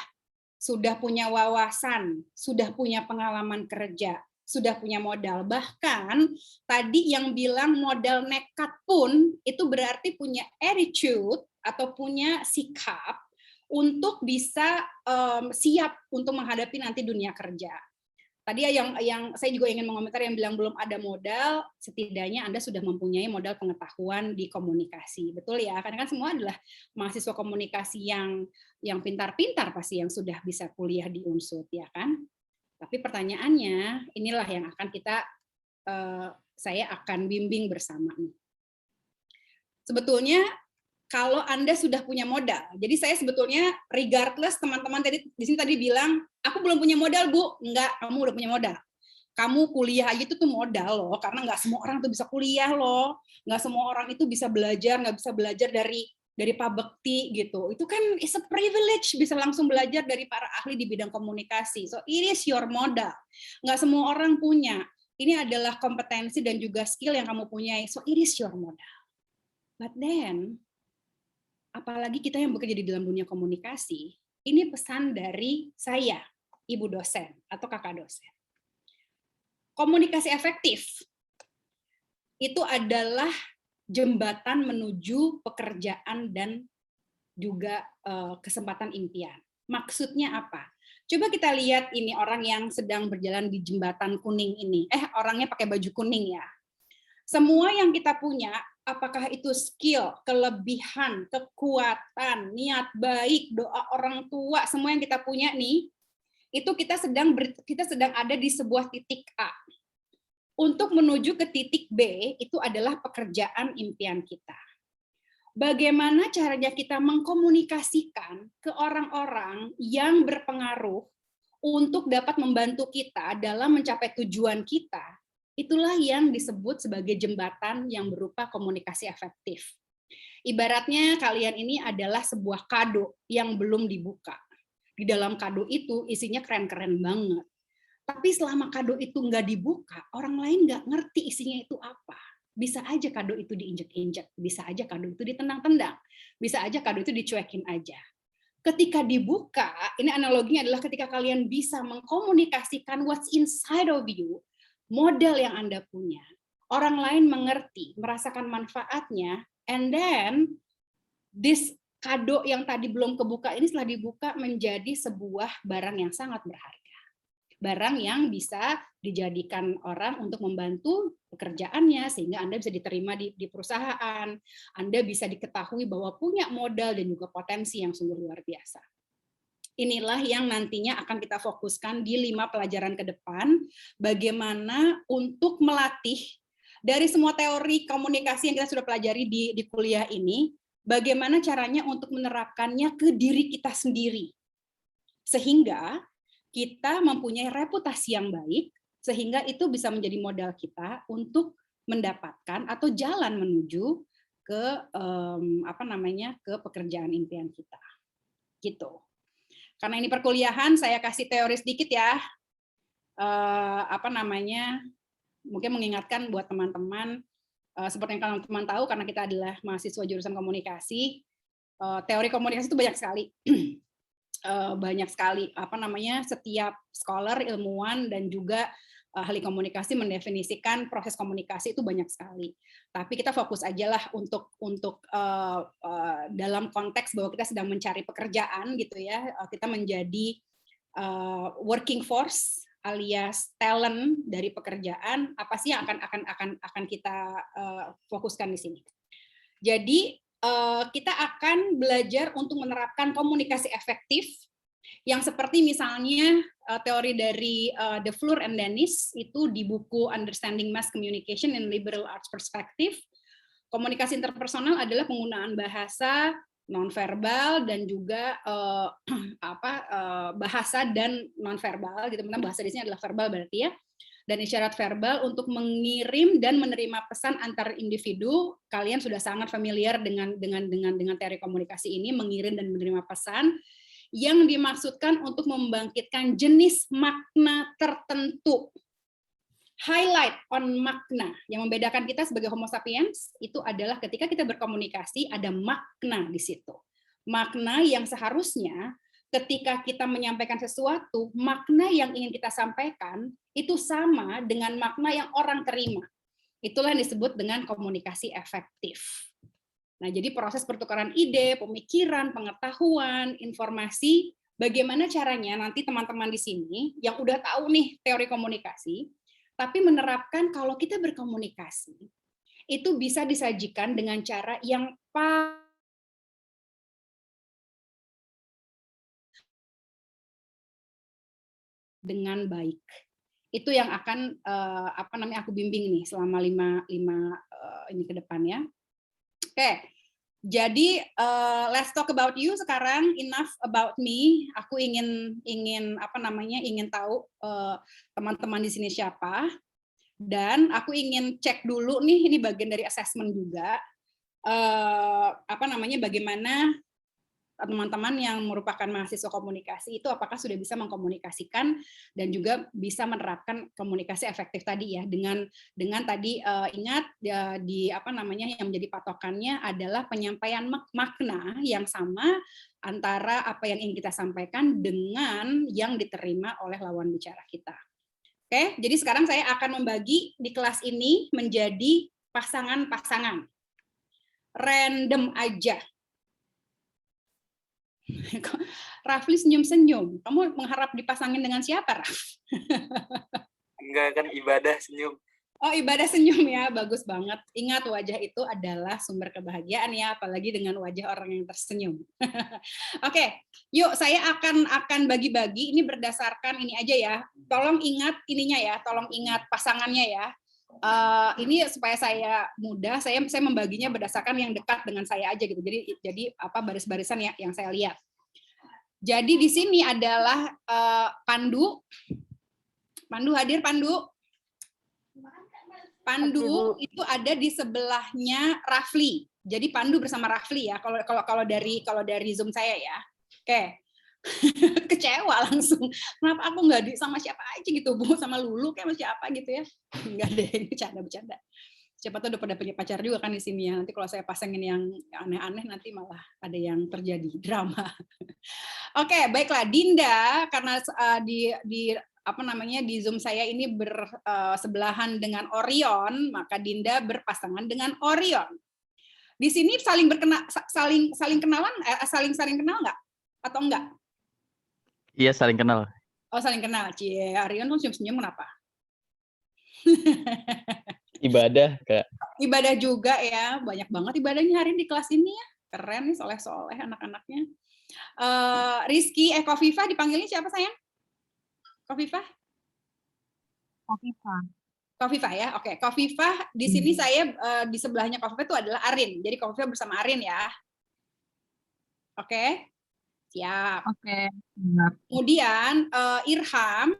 Sudah punya wawasan, sudah punya pengalaman kerja, sudah punya modal. Bahkan tadi yang bilang modal nekat pun itu berarti punya attitude atau punya sikap untuk bisa siap untuk menghadapi nanti dunia kerja. Tadi yang saya juga ingin mengomentari yang bilang belum ada modal, setidaknya Anda sudah mempunyai modal pengetahuan di komunikasi. Betul ya? Karena kan semua adalah mahasiswa komunikasi yang pintar-pintar pasti yang sudah bisa kuliah di Unsud, ya kan? Tapi pertanyaannya, inilah yang akan saya akan bimbing bersama nih. Sebetulnya kalau Anda sudah punya modal, jadi saya sebetulnya regardless teman-teman tadi di sini tadi bilang, aku belum punya modal Bu, enggak, kamu udah punya modal. Kamu kuliah aja itu tuh modal loh, karena nggak semua orang tuh bisa kuliah loh, nggak semua orang itu bisa belajar, nggak bisa belajar dari Pak Bekti gitu. Itu kan is a privilege bisa langsung belajar dari para ahli di bidang komunikasi. So it is your modal. Nggak semua orang punya. Ini adalah kompetensi dan juga skill yang kamu punyai. So it is your modal. But then, apalagi kita yang bekerja di dalam dunia komunikasi, ini pesan dari saya, ibu dosen atau kakak dosen. Komunikasi efektif itu adalah jembatan menuju pekerjaan dan juga kesempatan impian. Maksudnya apa? Coba kita lihat ini orang yang sedang berjalan di jembatan kuning ini. Orangnya pakai baju kuning ya. Semua yang kita punya, apakah itu skill, kelebihan, kekuatan, niat baik, doa orang tua, semua yang kita punya nih, itu kita sedang ada di sebuah titik A. Untuk menuju ke titik B, itu adalah pekerjaan impian kita. Bagaimana caranya kita mengkomunikasikan ke orang-orang yang berpengaruh untuk dapat membantu kita dalam mencapai tujuan kita, itulah yang disebut sebagai jembatan yang berupa komunikasi efektif. Ibaratnya kalian ini adalah sebuah kado yang belum dibuka. Di dalam kado itu isinya keren-keren banget. Tapi selama kado itu nggak dibuka, orang lain nggak ngerti isinya itu apa. Bisa aja kado itu diinjek-injek, bisa aja kado itu ditendang-tendang, bisa aja kado itu dicuekin aja. Ketika dibuka, ini analoginya adalah ketika kalian bisa mengkomunikasikan what's inside of you, modal yang Anda punya, orang lain mengerti, merasakan manfaatnya, and then this kado yang tadi belum kebuka ini setelah dibuka menjadi sebuah barang yang sangat berharga. Barang yang bisa dijadikan orang untuk membantu pekerjaannya sehingga Anda bisa diterima di perusahaan, Anda bisa diketahui bahwa punya modal dan juga potensi yang sungguh luar biasa. inilah yang nantinya akan kita fokuskan di 5 pelajaran ke depan, bagaimana untuk melatih dari semua teori komunikasi yang kita sudah pelajari di kuliah ini, bagaimana caranya untuk menerapkannya ke diri kita sendiri. Sehingga kita mempunyai reputasi yang baik, sehingga itu bisa menjadi modal kita untuk mendapatkan atau jalan menuju ke ke pekerjaan impian kita. Gitu. Karena ini perkuliahan, saya kasih teori sedikit ya. Mungkin mengingatkan buat teman-teman, seperti yang teman-teman tahu, karena kita adalah mahasiswa jurusan komunikasi, teori komunikasi itu banyak sekali. Setiap scholar, ilmuwan, dan juga ahli komunikasi mendefinisikan proses komunikasi itu banyak sekali. Tapi kita fokus aja lah untuk dalam konteks bahwa kita sedang mencari pekerjaan gitu ya, kita menjadi working force alias talent dari pekerjaan, apa sih yang akan kita fokuskan di sini. Jadi kita akan belajar untuk menerapkan komunikasi efektif yang seperti misalnya teori dari De Fleur and Dennis itu di buku Understanding Mass Communication in Liberal Arts Perspective. Komunikasi interpersonal adalah penggunaan bahasa nonverbal dan juga bahasa dan nonverbal gitu. Bahasa di sini adalah verbal berarti ya. Dan isyarat verbal untuk mengirim dan menerima pesan antar individu. Kalian sudah sangat familiar dengan teori komunikasi ini, mengirim dan menerima pesan yang dimaksudkan untuk membangkitkan jenis makna tertentu. Highlight on makna. Yang membedakan kita sebagai Homo sapiens itu adalah ketika kita berkomunikasi ada makna di situ. Makna yang seharusnya ketika kita menyampaikan sesuatu, makna yang ingin kita sampaikan itu sama dengan makna yang orang terima. Itulah yang disebut dengan komunikasi efektif. Nah, jadi proses pertukaran ide, pemikiran, pengetahuan, informasi, bagaimana caranya nanti teman-teman di sini yang udah tahu nih teori komunikasi, tapi menerapkan kalau kita berkomunikasi, itu bisa disajikan dengan cara yang dengan baik. Itu yang akan aku bimbing nih selama 5 ini ke depan ya. Oke. Jadi let's talk about you sekarang. Enough about me. Aku ingin tahu teman-teman di sini siapa. Dan aku ingin cek dulu nih, ini bagian dari assessment juga. Bagaimana teman-teman yang merupakan mahasiswa komunikasi itu apakah sudah bisa mengkomunikasikan dan juga bisa menerapkan komunikasi efektif tadi ya, dengan tadi ingat yang menjadi patokannya adalah penyampaian makna yang sama antara apa yang ingin kita sampaikan dengan yang diterima oleh lawan bicara kita. Oke, jadi sekarang saya akan membagi di kelas ini menjadi pasangan-pasangan. Random aja. Rafli senyum-senyum. Kamu mengharap dipasangin dengan siapa, Raf? Enggak, kan ibadah senyum. Oh, ibadah senyum ya, bagus banget. Ingat, wajah itu adalah sumber kebahagiaan ya, apalagi dengan wajah orang yang tersenyum. Oke, yuk saya akan bagi-bagi. Ini berdasarkan ini aja ya. Tolong ingat ininya ya, tolong ingat pasangannya ya. Ini supaya saya mudah, saya membaginya berdasarkan yang dekat dengan saya aja gitu. Jadi baris-barisan ya yang saya lihat. Jadi di sini adalah Pandu. Pandu hadir, Pandu. Pandu itu ada di sebelahnya Rafli. Jadi Pandu bersama Rafli ya. Kalau dari Zoom saya ya. Oke. Kecewa langsung. Kenapa aku nggak sama siapa aja gitu, Bu? Sama Lulu kayak sama siapa gitu ya? Enggak deh, bercanda. Siapa tuh udah pada punya pacar juga kan di sini ya. Nanti kalau saya pasangin yang aneh-aneh nanti malah ada yang terjadi drama. Oke, baiklah Dinda, karena di Zoom saya ini bersebelahan dengan Orion, maka Dinda berpasangan dengan Orion. Di sini saling kenalan, saling kenal nggak? Atau enggak? Iya, saling kenal. Oh, saling kenal. Cie, Arion tuh senyum-senyum kenapa? Ibadah, Kak. Ibadah juga ya. Banyak banget ibadahnya hari ini di kelas ini ya. Keren nih, soleh-soleh anak-anaknya. Rizky, Kofifa dipanggilnya siapa sayang? Kofifa? Kofifa. Kofifa ya, oke. Kofifa di sini saya di sebelahnya Kofifa itu adalah Arin. Jadi Kofifa bersama Arin ya. Oke, siap. Oke. Siap. Kemudian Irham,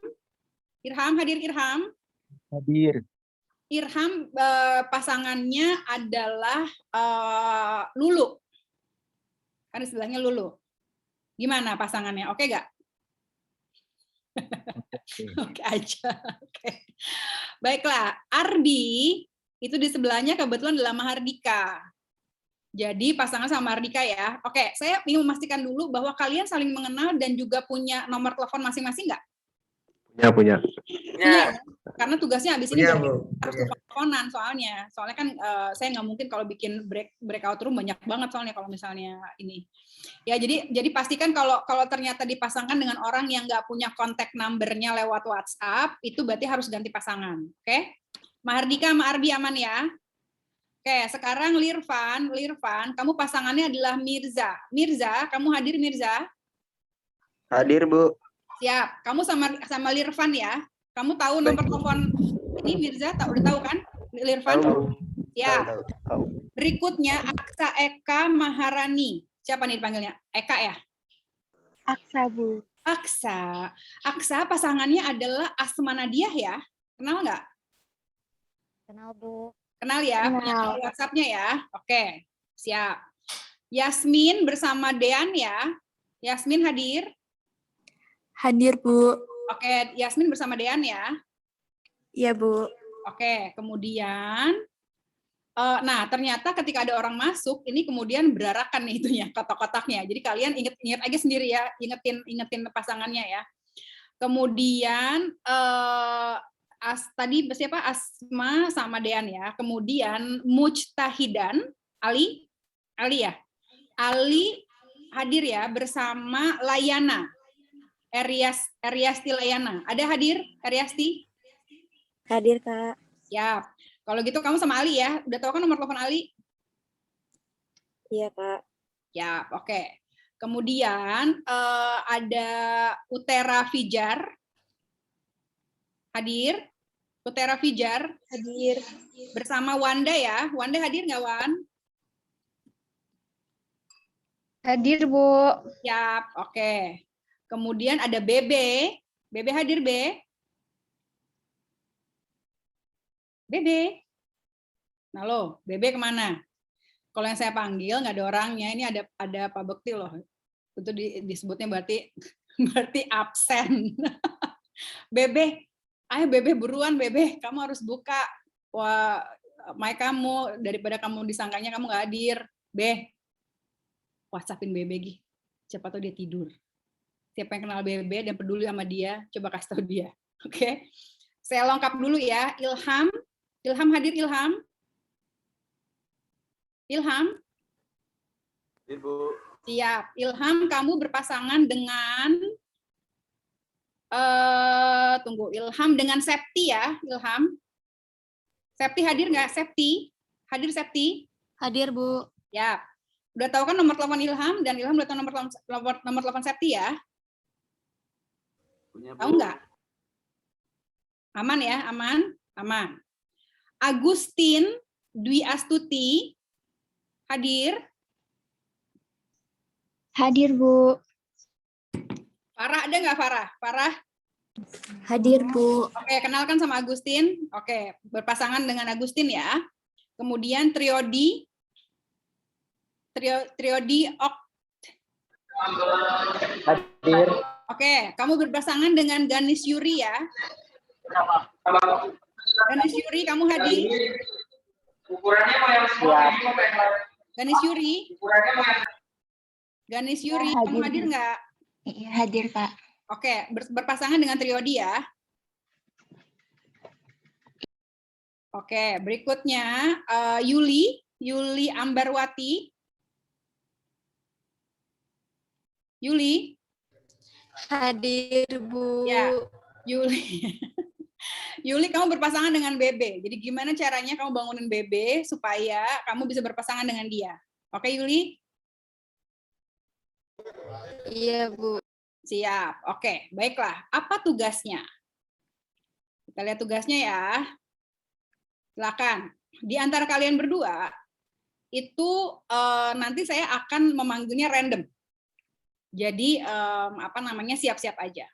hadir Irham. Hadir. Irham pasangannya adalah Lulu. Kan di sebelahnya Lulu. Gimana pasangannya? Oke nggak? Oke aja. Oke. Baiklah, Ardi itu di sebelahnya kebetulan adalah Mahardika. Jadi pasangan sama Mahardika ya. Oke, saya ingin memastikan dulu bahwa kalian saling mengenal dan juga punya nomor telepon masing-masing nggak? Punya. Punya. Karena tugasnya habis ini Punya, berarti Bu. harus teleponan soalnya. Soalnya kan saya nggak mungkin kalau bikin breakout room banyak banget soalnya kalau misalnya ini. Ya jadi pastikan kalau ternyata dipasangkan dengan orang yang nggak punya kontak numbernya lewat WhatsApp, itu berarti harus ganti pasangan. Oke? Mahardika sama Ardi aman ya? Oke, sekarang Lirfan, kamu pasangannya adalah Mirza. Mirza, kamu hadir Mirza? Hadir, Bu. Siap. Kamu sama Lirfan ya? Kamu tahu nomor telepon ini Mirza? Udah tahu kan? Lirfan? Siap. Tahu. Berikutnya Aksa Eka Maharani. Siapa nih dipanggilnya? Eka ya? Aksa, Bu. Aksa pasangannya adalah Asma Nadiah ya? Kenal nggak? Kenal, Bu. Kenal ya? Punya Kenal. nomor WhatsApp-nya ya? Oke, siap. Yasmin bersama Dean ya? Yasmin hadir? Hadir, Bu. Oke, Yasmin bersama Dean ya? Iya, Bu. Oke, kemudian, nah ternyata ketika ada orang masuk, ini kemudian berarakan nih itunya, kotak-kotaknya. Jadi kalian inget aja sendiri ya, ingetin pasangannya ya. Kemudian tadi siapa? Asma sama Dean ya. Kemudian Mujtahidan, Ali ya. Ali hadir ya bersama Layana. Eriasti Layana. Ada hadir Eriasti? Hadir, Kak. Siap. Kalau gitu kamu sama Ali ya. Udah tahu kan nomor telepon Ali? Iya, Kak. Siap, oke. Kemudian ada Utera Fijar. Hadir? Utera Fijar. Hadir. Bersama Wanda ya. Wanda hadir nggak, Wan? Hadir, Bu. Siap, oke. Kemudian ada Bebe. Bebe hadir, Be? Bebe. Nah lo, Bebe kemana? Kalau yang saya panggil nggak ada orangnya. Ini ada Pak Bekti loh. Itu disebutnya berarti absen. Bebe, ayo Bebe buruan Bebe. Kamu harus buka. Wah, mic kamu daripada kamu disangkanya kamu nggak hadir. Be, WhatsAppin Bebe Gi. Siapa tahu dia tidur. Siapa yang kenal Bebe dan peduli sama dia, coba kasih tahu dia. Oke. Saya lengkap dulu ya. Ilham hadir Ilham? Ilham? Hadir, Bu. Siap. Ilham, kamu berpasangan dengan tunggu, Ilham dengan Septi ya, Ilham. Septi hadir nggak? Septi? Hadir Septi? Hadir, Bu. Ya. Udah tahu kan nomor telepon Ilham dan Ilham udah tahu nomor telepon Septi ya? Punya, Bu. Tahu nggak? Aman ya? Aman. Agustin Dwi Astuti hadir? Hadir, Bu. Farah ada nggak Farah? Farah? Hadir, Bu. Oke, kenalkan sama Agustin. Oke, berpasangan dengan Agustin ya. Kemudian Triodi Hadir. Oke, kamu berpasangan dengan Ganis Yuri ya. Ganis Yuri, kamu hadir? Ganis Yuri, kamu hadir nggak? Iya, hadir, Kak. Oke, berpasangan dengan Triodi ya. Oke, berikutnya Yuli Ambarwati. Yuli. Hadir, Bu. Ya, Yuli. Yuli, kamu berpasangan dengan Bebe. Jadi gimana caranya kamu bangunin Bebe supaya kamu bisa berpasangan dengan dia? Oke, Yuli? Iya, Bu. Siap. Oke, baiklah. Apa tugasnya? Kita lihat tugasnya ya. Silakan. Di antara kalian berdua, itu nanti saya akan memanggilnya random. Jadi siap-siap aja.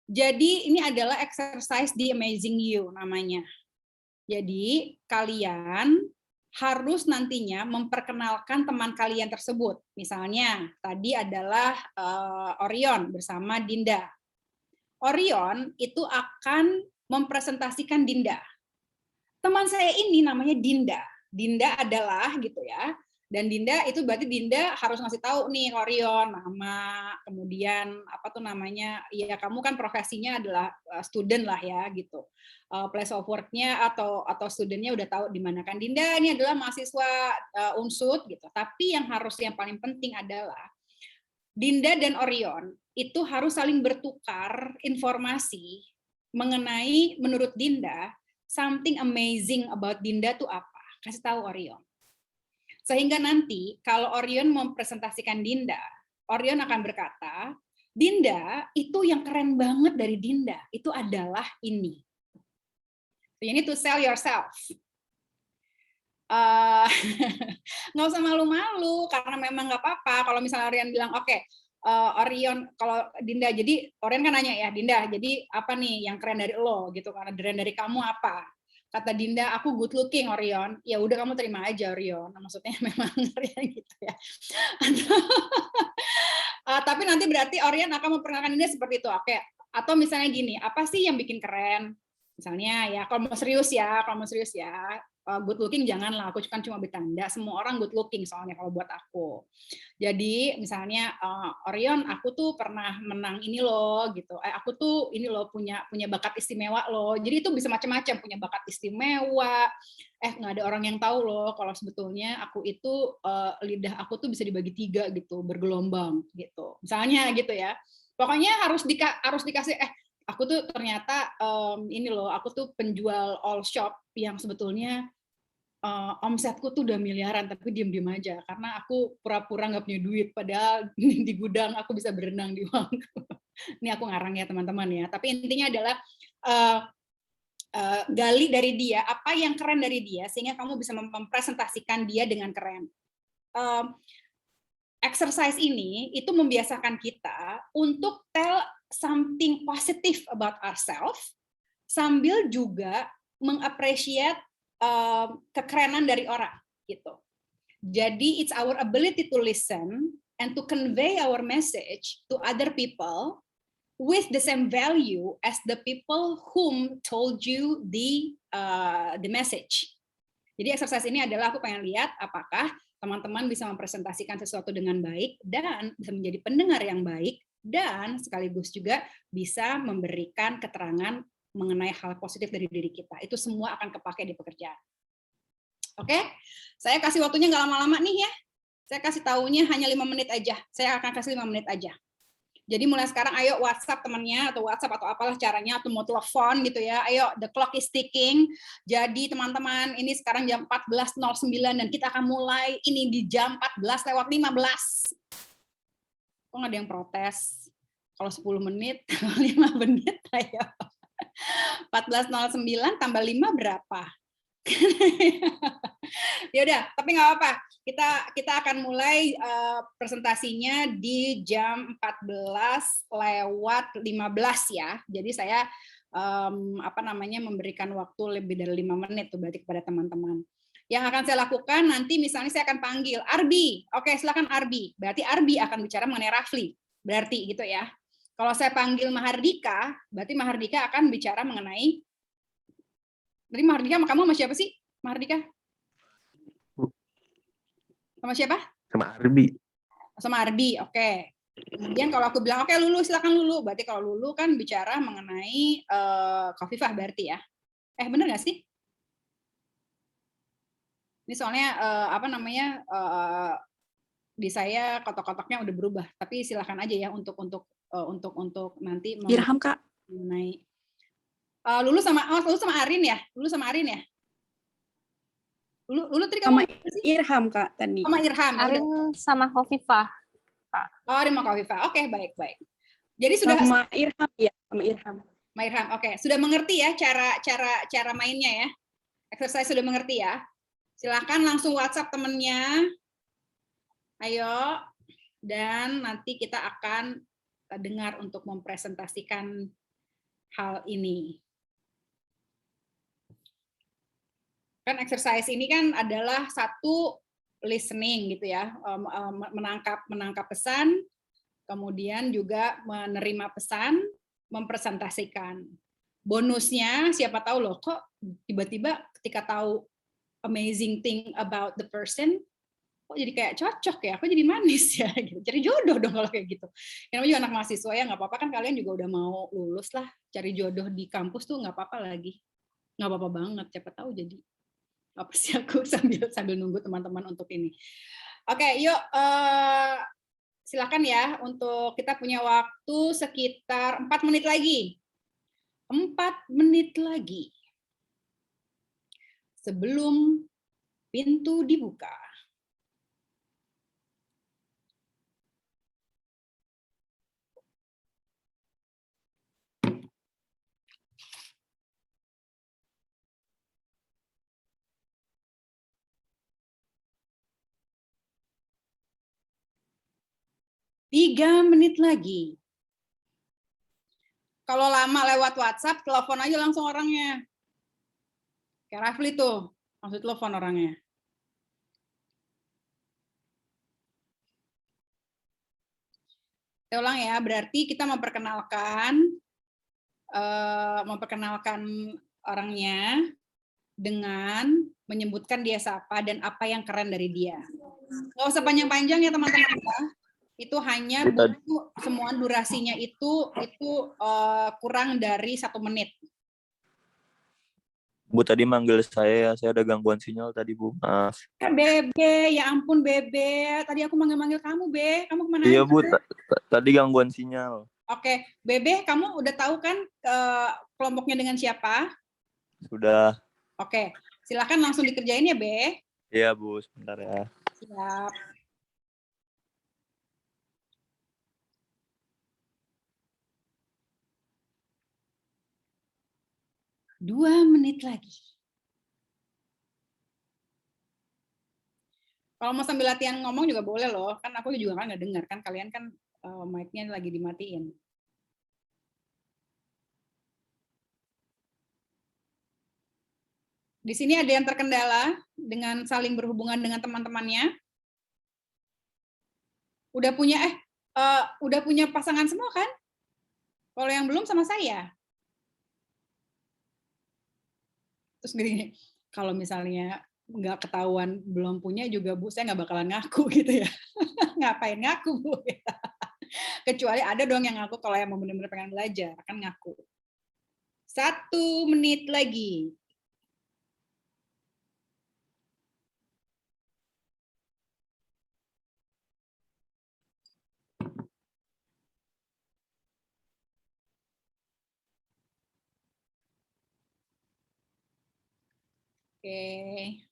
Jadi ini adalah exercise di Amazing You namanya. Jadi kalian harus nantinya memperkenalkan teman kalian tersebut. Misalnya tadi adalah Orion bersama Dinda. Orion itu akan mempresentasikan Dinda. Teman saya ini namanya Dinda. Dinda adalah gitu ya. Dan Dinda itu berarti Dinda harus ngasih tahu nih Orion nama, kemudian apa tuh namanya? Ya kamu kan profesinya adalah student lah ya gitu. Place of work-nya atau studentnya udah tahu di mana kan. Dinda ini adalah mahasiswa Unsud gitu. Tapi yang paling penting adalah Dinda dan Orion itu harus saling bertukar informasi mengenai menurut Dinda something amazing about Dinda tuh apa? Kasih tahu Orion. Sehingga nanti kalau Orion mempresentasikan Dinda, Orion akan berkata, Dinda itu yang keren banget dari Dinda itu adalah ini. So you need to sell yourself. Nggak usah malu-malu karena memang nggak apa-apa. Kalau misalnya Orion bilang oke, Orion kalau Dinda, jadi Orion kan nanya ya, Dinda, jadi apa nih yang keren dari lo gitu, karena keren dari kamu apa? Kata Dinda, aku good looking Orion. Ya udah kamu terima aja Orion. Nah, maksudnya memang gitu ya. Tapi nanti berarti Orion akan memperkenalkan Dinda seperti itu. Oke. Atau misalnya gini, apa sih yang bikin keren? Misalnya ya, kalau mau serius ya, good looking janganlah, aku kan cuma bercanda, semua orang good looking soalnya kalau buat aku. Jadi misalnya Orion, aku tuh pernah menang ini loh gitu. Aku tuh ini loh punya bakat istimewa loh. Jadi itu bisa macam-macam, punya bakat istimewa. Nggak ada orang yang tahu loh kalau sebetulnya aku itu lidah aku tuh bisa dibagi 3 gitu, bergelombang gitu. Misalnya gitu ya. Pokoknya harus dikasih aku tuh ternyata ini loh, aku tuh penjual all shop yang sebetulnya omsetku tuh udah miliaran, tapi diem-diem aja karena aku pura-pura nggak punya duit, padahal di gudang aku bisa berenang di uang. Ini aku ngarang ya teman-teman ya, tapi intinya adalah gali dari dia apa yang keren dari dia sehingga kamu bisa mempresentasikan dia dengan keren. Exercise ini itu membiasakan kita untuk tell something positive about ourselves sambil juga mengapresiasi kekerenan dari orang gitu. Jadi it's our ability to listen and to convey our message to other people with the same value as the people whom told you the message. Jadi exercise ini adalah aku pengen lihat apakah teman-teman bisa mempresentasikan sesuatu dengan baik dan bisa menjadi pendengar yang baik dan sekaligus juga bisa memberikan keterangan mengenai hal positif dari diri kita. Itu semua akan kepake di pekerjaan. Oke? Saya kasih waktunya nggak lama-lama nih ya. Saya kasih tahunya hanya 5 menit aja. Saya akan kasih 5 menit aja. Jadi mulai sekarang ayo WhatsApp temannya atau WhatsApp atau apalah caranya atau mau telepon gitu ya. Ayo, the clock is ticking. Jadi teman-teman ini sekarang jam 14.09 dan kita akan mulai ini di jam 14:15. Kok nggak ada yang protes? Kalau 10 menit, 5 menit ayo. 14.09 tambah 5 berapa? Ya udah, tapi nggak apa-apa. Kita akan mulai presentasinya di jam 14:15 ya. Jadi saya memberikan waktu lebih dari 5 menit tuh berarti kepada teman-teman. Yang akan saya lakukan nanti misalnya saya akan panggil Arbi. Oke, silakan Arbi. Berarti Arbi akan bicara mengenai Rafli. Berarti gitu ya. Kalau saya panggil Mahardika, berarti Mahardika akan bicara mengenai. Tadi Mahardika sama kamu sama siapa sih? Mahardika? Sama siapa? Sama Arbi. Sama Arbi, oke. Kemudian kalau aku bilang, oke Lulu, silakan Lulu. Berarti kalau Lulu kan bicara mengenai Khofifah berarti ya. Bener nggak sih? Ini soalnya di saya kotak-kotaknya udah berubah. Tapi silakan aja ya untuk nanti Irham Kak. Mengenai Lulu sama Arin ya? Lulu sama Arin ya? Lulu tadi kamu sama Irham Kak tadi. Sama Irham. Arin sama Khofifah. Kofifa. Oh, di Mama Kofifa. Oke, baik. Jadi sudah Sama Irham ya, sama Irham. Mairham, oke. Sudah mengerti ya cara mainnya ya? Exercise sudah mengerti ya? Silakan langsung WhatsApp temennya. Ayo. Dan nanti kita akan dengar untuk mempresentasikan hal ini. Kan exercise ini kan adalah satu listening gitu ya, menangkap pesan, kemudian juga menerima pesan, mempresentasikan. Bonusnya siapa tahu loh kok tiba-tiba ketika tahu amazing thing about the person, kok jadi kayak cocok ya, kok jadi manis ya gitu. Cari jodoh dong kalau kayak gitu. Karena juga anak mahasiswa ya nggak apa-apa kan, kalian juga udah mau lulus lah, cari jodoh di kampus tuh nggak apa-apa lagi. Nggak apa-apa banget, siapa tahu jadi apa sih aku sambil nunggu teman-teman untuk ini. Oke, yuk silakan ya, untuk kita punya waktu sekitar 4 menit lagi. 4 menit lagi. Sebelum pintu dibuka. Tiga menit lagi. Kalau lama lewat WhatsApp, telepon aja langsung orangnya. Kayak Rafli tuh, langsung telepon orangnya. Saya ulang ya, berarti kita memperkenalkan orangnya dengan menyebutkan dia siapa dan apa yang keren dari dia. Nggak usah panjang-panjang ya teman-teman ya. Itu hanya butuh semua durasinya itu kurang dari 1 menit. Bu tadi manggil saya ada gangguan sinyal tadi Bu, maaf. Bebe, ya ampun Bebe, tadi aku manggil kamu Be, kamu kemana? Iya Bu, tadi gangguan sinyal. Oke, Bebe, kamu udah tahu kan kelompoknya dengan siapa? Sudah. Oke, silakan langsung dikerjain ya Be. Iya Bu, sebentar ya. Siap. Dua menit lagi. Kalau mau sambil latihan ngomong juga boleh loh, kan aku juga kan nggak dengar kan, kalian kan mic-nya lagi dimatiin. Di sini ada yang terkendala dengan saling berhubungan dengan teman-temannya? Udah punya pasangan semua kan? Kalau yang belum sama saya. Terus gini, kalau misalnya nggak ketahuan belum punya juga Bu, saya nggak bakalan ngaku gitu ya. Ngapain ngaku Bu? Kecuali ada dong yang ngaku kalau yang mau benar-benar pengen belajar, akan ngaku. 1 menit lagi. Oke.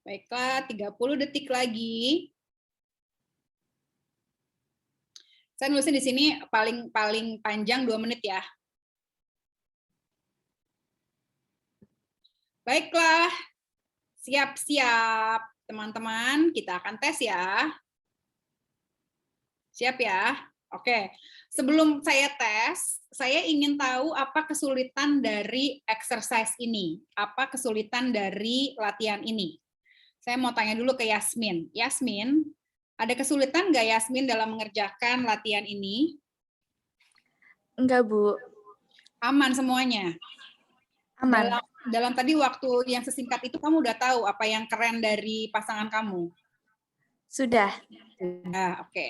Baiklah, 30 detik lagi. Saya nulisnya di sini paling panjang 2 menit ya. Baiklah. Siap-siap, teman-teman, kita akan tes ya. Siap ya? Oke. Sebelum saya tes, saya ingin tahu apa kesulitan dari exercise ini, apa kesulitan dari latihan ini. Saya mau tanya dulu ke Yasmin. Yasmin, ada kesulitan nggak Yasmin dalam mengerjakan latihan ini? Enggak, Bu. Aman semuanya? Aman. Dalam tadi waktu yang sesingkat itu kamu udah tahu apa yang keren dari pasangan kamu? Sudah. Nah, oke.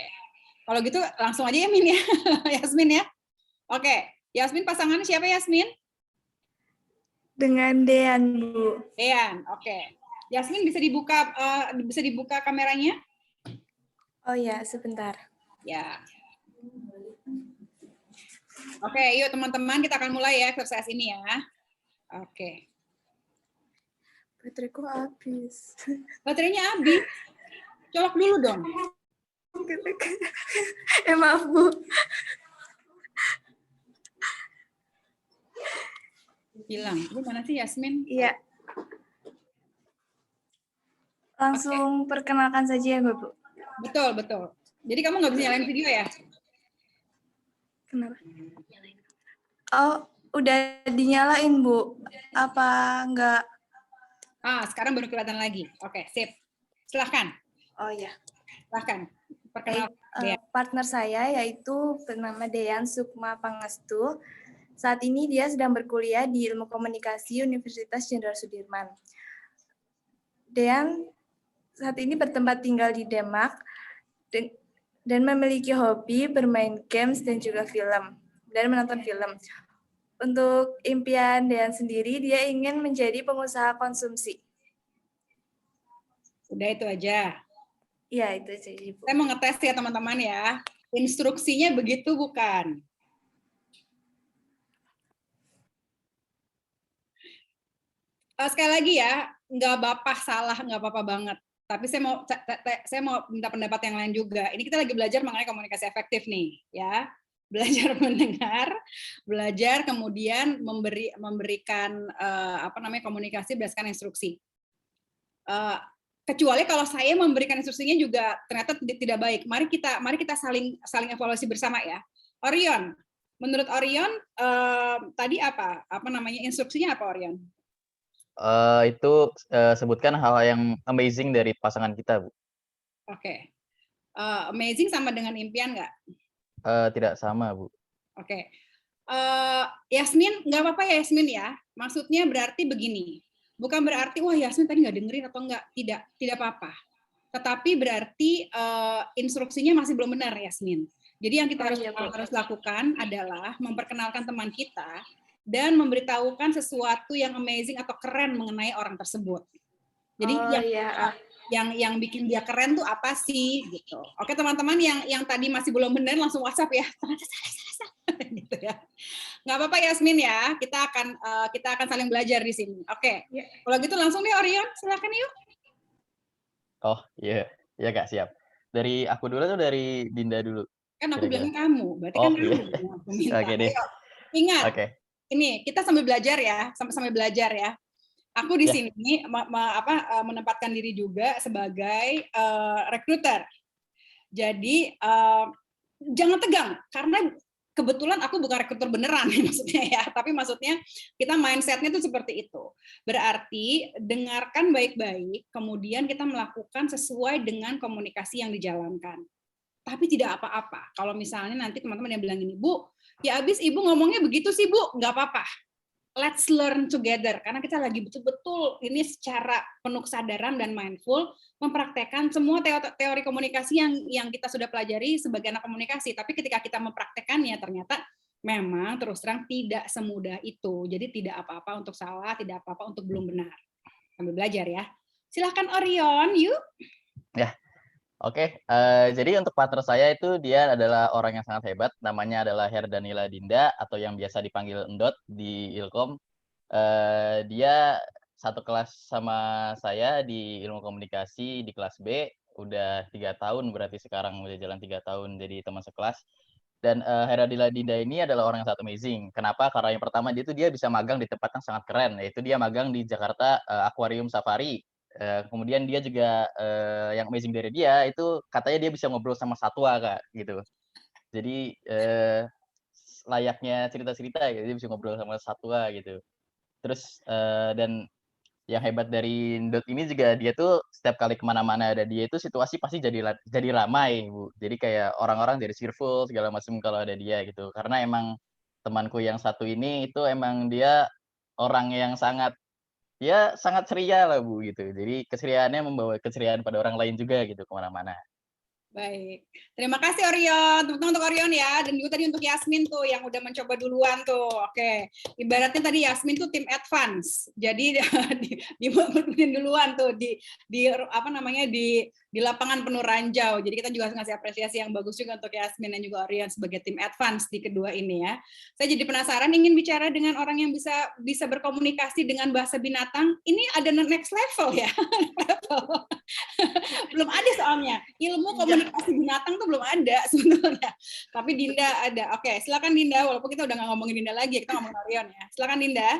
Kalau gitu langsung aja ya Min ya, Yasmin ya. Oke, Yasmin pasangannya siapa Yasmin? Dengan Dean, Bu. Dean, oke. Yasmin bisa dibuka kameranya? Oh ya, sebentar. Ya. Oke, yuk teman-teman kita akan mulai ya exercise ini ya. Oke. Bateraiku habis. Baterainya habis. Colok dulu dong. Maaf, Bu. Hilang. Ini mana sih Yasmin? Iya. Langsung perkenalkan saja ya, Bu. Betul, betul. Jadi kamu nggak bisa nyalain video ya? Kenapa? Oh, udah dinyalain, Bu. Apa enggak? Sekarang baru kelihatan lagi. Oke, sip. Silahkan. Oh ya. Silahkan. Perkenalkan. Partner saya yaitu bernama Dean Sukma Pangestu. Saat ini dia sedang berkuliah di Ilmu Komunikasi Universitas Jenderal Sudirman. Dean saat ini bertempat tinggal di Denmark dan memiliki hobi bermain games dan juga film dan menonton film. Untuk impian Dean sendiri, dia ingin menjadi pengusaha konsumsi. Udah itu aja. Iya, itu aja, Ibu. Saya mau ngetes ya teman-teman ya. Instruksinya begitu bukan? Sekali lagi ya, nggak bapak salah, nggak apa-apa banget. Tapi saya mau minta pendapat yang lain juga. Ini kita lagi belajar mengenai komunikasi efektif nih, ya. Belajar mendengar, belajar kemudian memberikan komunikasi berdasarkan instruksi. Kecuali kalau saya memberikan instruksinya juga ternyata tidak baik. Mari kita saling evaluasi bersama ya. Orion, menurut Orion tadi instruksinya apa Orion? Itu sebutkan hal yang amazing dari pasangan kita, Bu. Oke. Amazing sama dengan impian nggak? Tidak sama, Bu. Oke. Yasmin, nggak apa-apa ya Yasmin ya. Maksudnya berarti begini. Bukan berarti, wah Yasmin tadi nggak dengerin atau nggak. Tidak apa-apa. Tetapi berarti instruksinya masih belum benar Yasmin. Jadi yang kita harus lakukan adalah memperkenalkan teman kita dan memberitahukan sesuatu yang amazing atau keren mengenai orang tersebut. Jadi yang bikin dia keren tuh apa sih gitu. Oke teman-teman yang tadi masih belum benar langsung WhatsApp ya. Ternyata salah gitu ya. Nggak apa-apa Yasmin ya. Kita akan saling belajar di sini. Oke. Kalau gitu langsung deh Orion, silakan yuk. Oh iya, iya Kak, siap. Dari aku dulu atau dari Dinda dulu? Kan aku bilangnya kamu, berarti kan kamu yang aku minta. Oke deh. Ingat. Oke. Ini kita sambil belajar ya, sambil belajar ya. Aku di sini menempatkan diri juga sebagai recruiter. Jadi jangan tegang karena kebetulan aku bukan recruiter beneran maksudnya ya, tapi maksudnya kita mindsetnya itu seperti itu. Berarti dengarkan baik-baik, kemudian kita melakukan sesuai dengan komunikasi yang dijalankan. Tapi tidak apa-apa. Kalau misalnya nanti teman-teman yang bilang gini, Bu, ya abis Ibu ngomongnya begitu sih Bu, nggak apa-apa. Let's learn together. Karena kita lagi betul-betul ini secara penuh kesadaran dan mindful mempraktekkan semua teori komunikasi yang kita sudah pelajari sebagai anak komunikasi. Tapi ketika kita mempraktekannya ternyata memang terus terang tidak semudah itu. Jadi tidak apa-apa untuk salah, tidak apa-apa untuk belum benar. Sambil belajar ya. Silahkan Orion, yuk. Ya. Oke, jadi untuk partner saya itu dia adalah orang yang sangat hebat, namanya adalah Herdanila Dinda atau yang biasa dipanggil Endot di Ilkom. Dia satu kelas sama saya di ilmu komunikasi di kelas B, udah 3 tahun berarti sekarang udah jalan 3 tahun jadi teman sekelas. Dan Herdanila Dinda ini adalah orang yang sangat amazing. Kenapa? Karena yang pertama dia bisa magang di tempat yang sangat keren, yaitu dia magang di Jakarta Aquarium Safari. Kemudian dia juga yang amazing dari dia itu katanya dia bisa ngobrol sama satwa Kak gitu. Jadi layaknya cerita-cerita gitu, dia bisa ngobrol sama satwa gitu. Terus dan yang hebat dari Dot ini juga dia tuh setiap kali kemana-mana ada dia itu situasi pasti jadi ramai Bu. Jadi kayak orang-orang dari cheerful segala macam kalau ada dia gitu. Karena emang temanku yang satu ini itu emang dia orang yang sangat ceria lah Bu gitu. Jadi keseriaannya membawa keceriaan pada orang lain juga gitu kemana-mana. Baik, terima kasih Orion. Tepuk tangan untuk Orion ya. Dan juga tadi untuk Yasmin tuh yang udah mencoba duluan tuh. Oke, ibaratnya tadi Yasmin tuh tim advance. Jadi dibuatin duluan tuh di lapangan penuh ranjau. Jadi kita juga ngasih apresiasi yang bagus juga untuk Yasmin dan juga Orion sebagai tim advance di kedua ini ya. Saya jadi penasaran ingin bicara dengan orang yang bisa berkomunikasi dengan bahasa binatang. Ini ada next level ya. Belum ada soalnya. Ilmu komunikasi binatang tuh belum ada sebenarnya. Tapi Dinda ada. Oke, silakan Dinda. Walaupun kita udah nggak ngomongin Dinda lagi, kita ngomongin Orion ya. Silakan Dinda.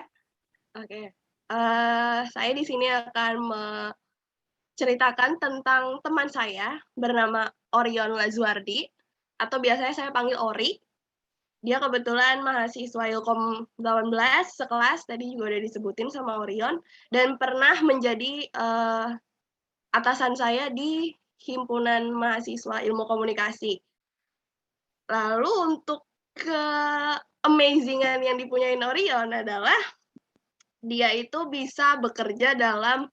Oke. Saya di sini akan ceritakan tentang teman saya bernama Orion Lazuardi, atau biasanya saya panggil Ori. Dia kebetulan mahasiswa Ilkom 18, sekelas, tadi juga udah disebutin sama Orion, dan pernah menjadi atasan saya di Himpunan Mahasiswa Ilmu Komunikasi. Lalu untuk ke-amazingan yang dipunyain Orion adalah dia itu bisa bekerja dalam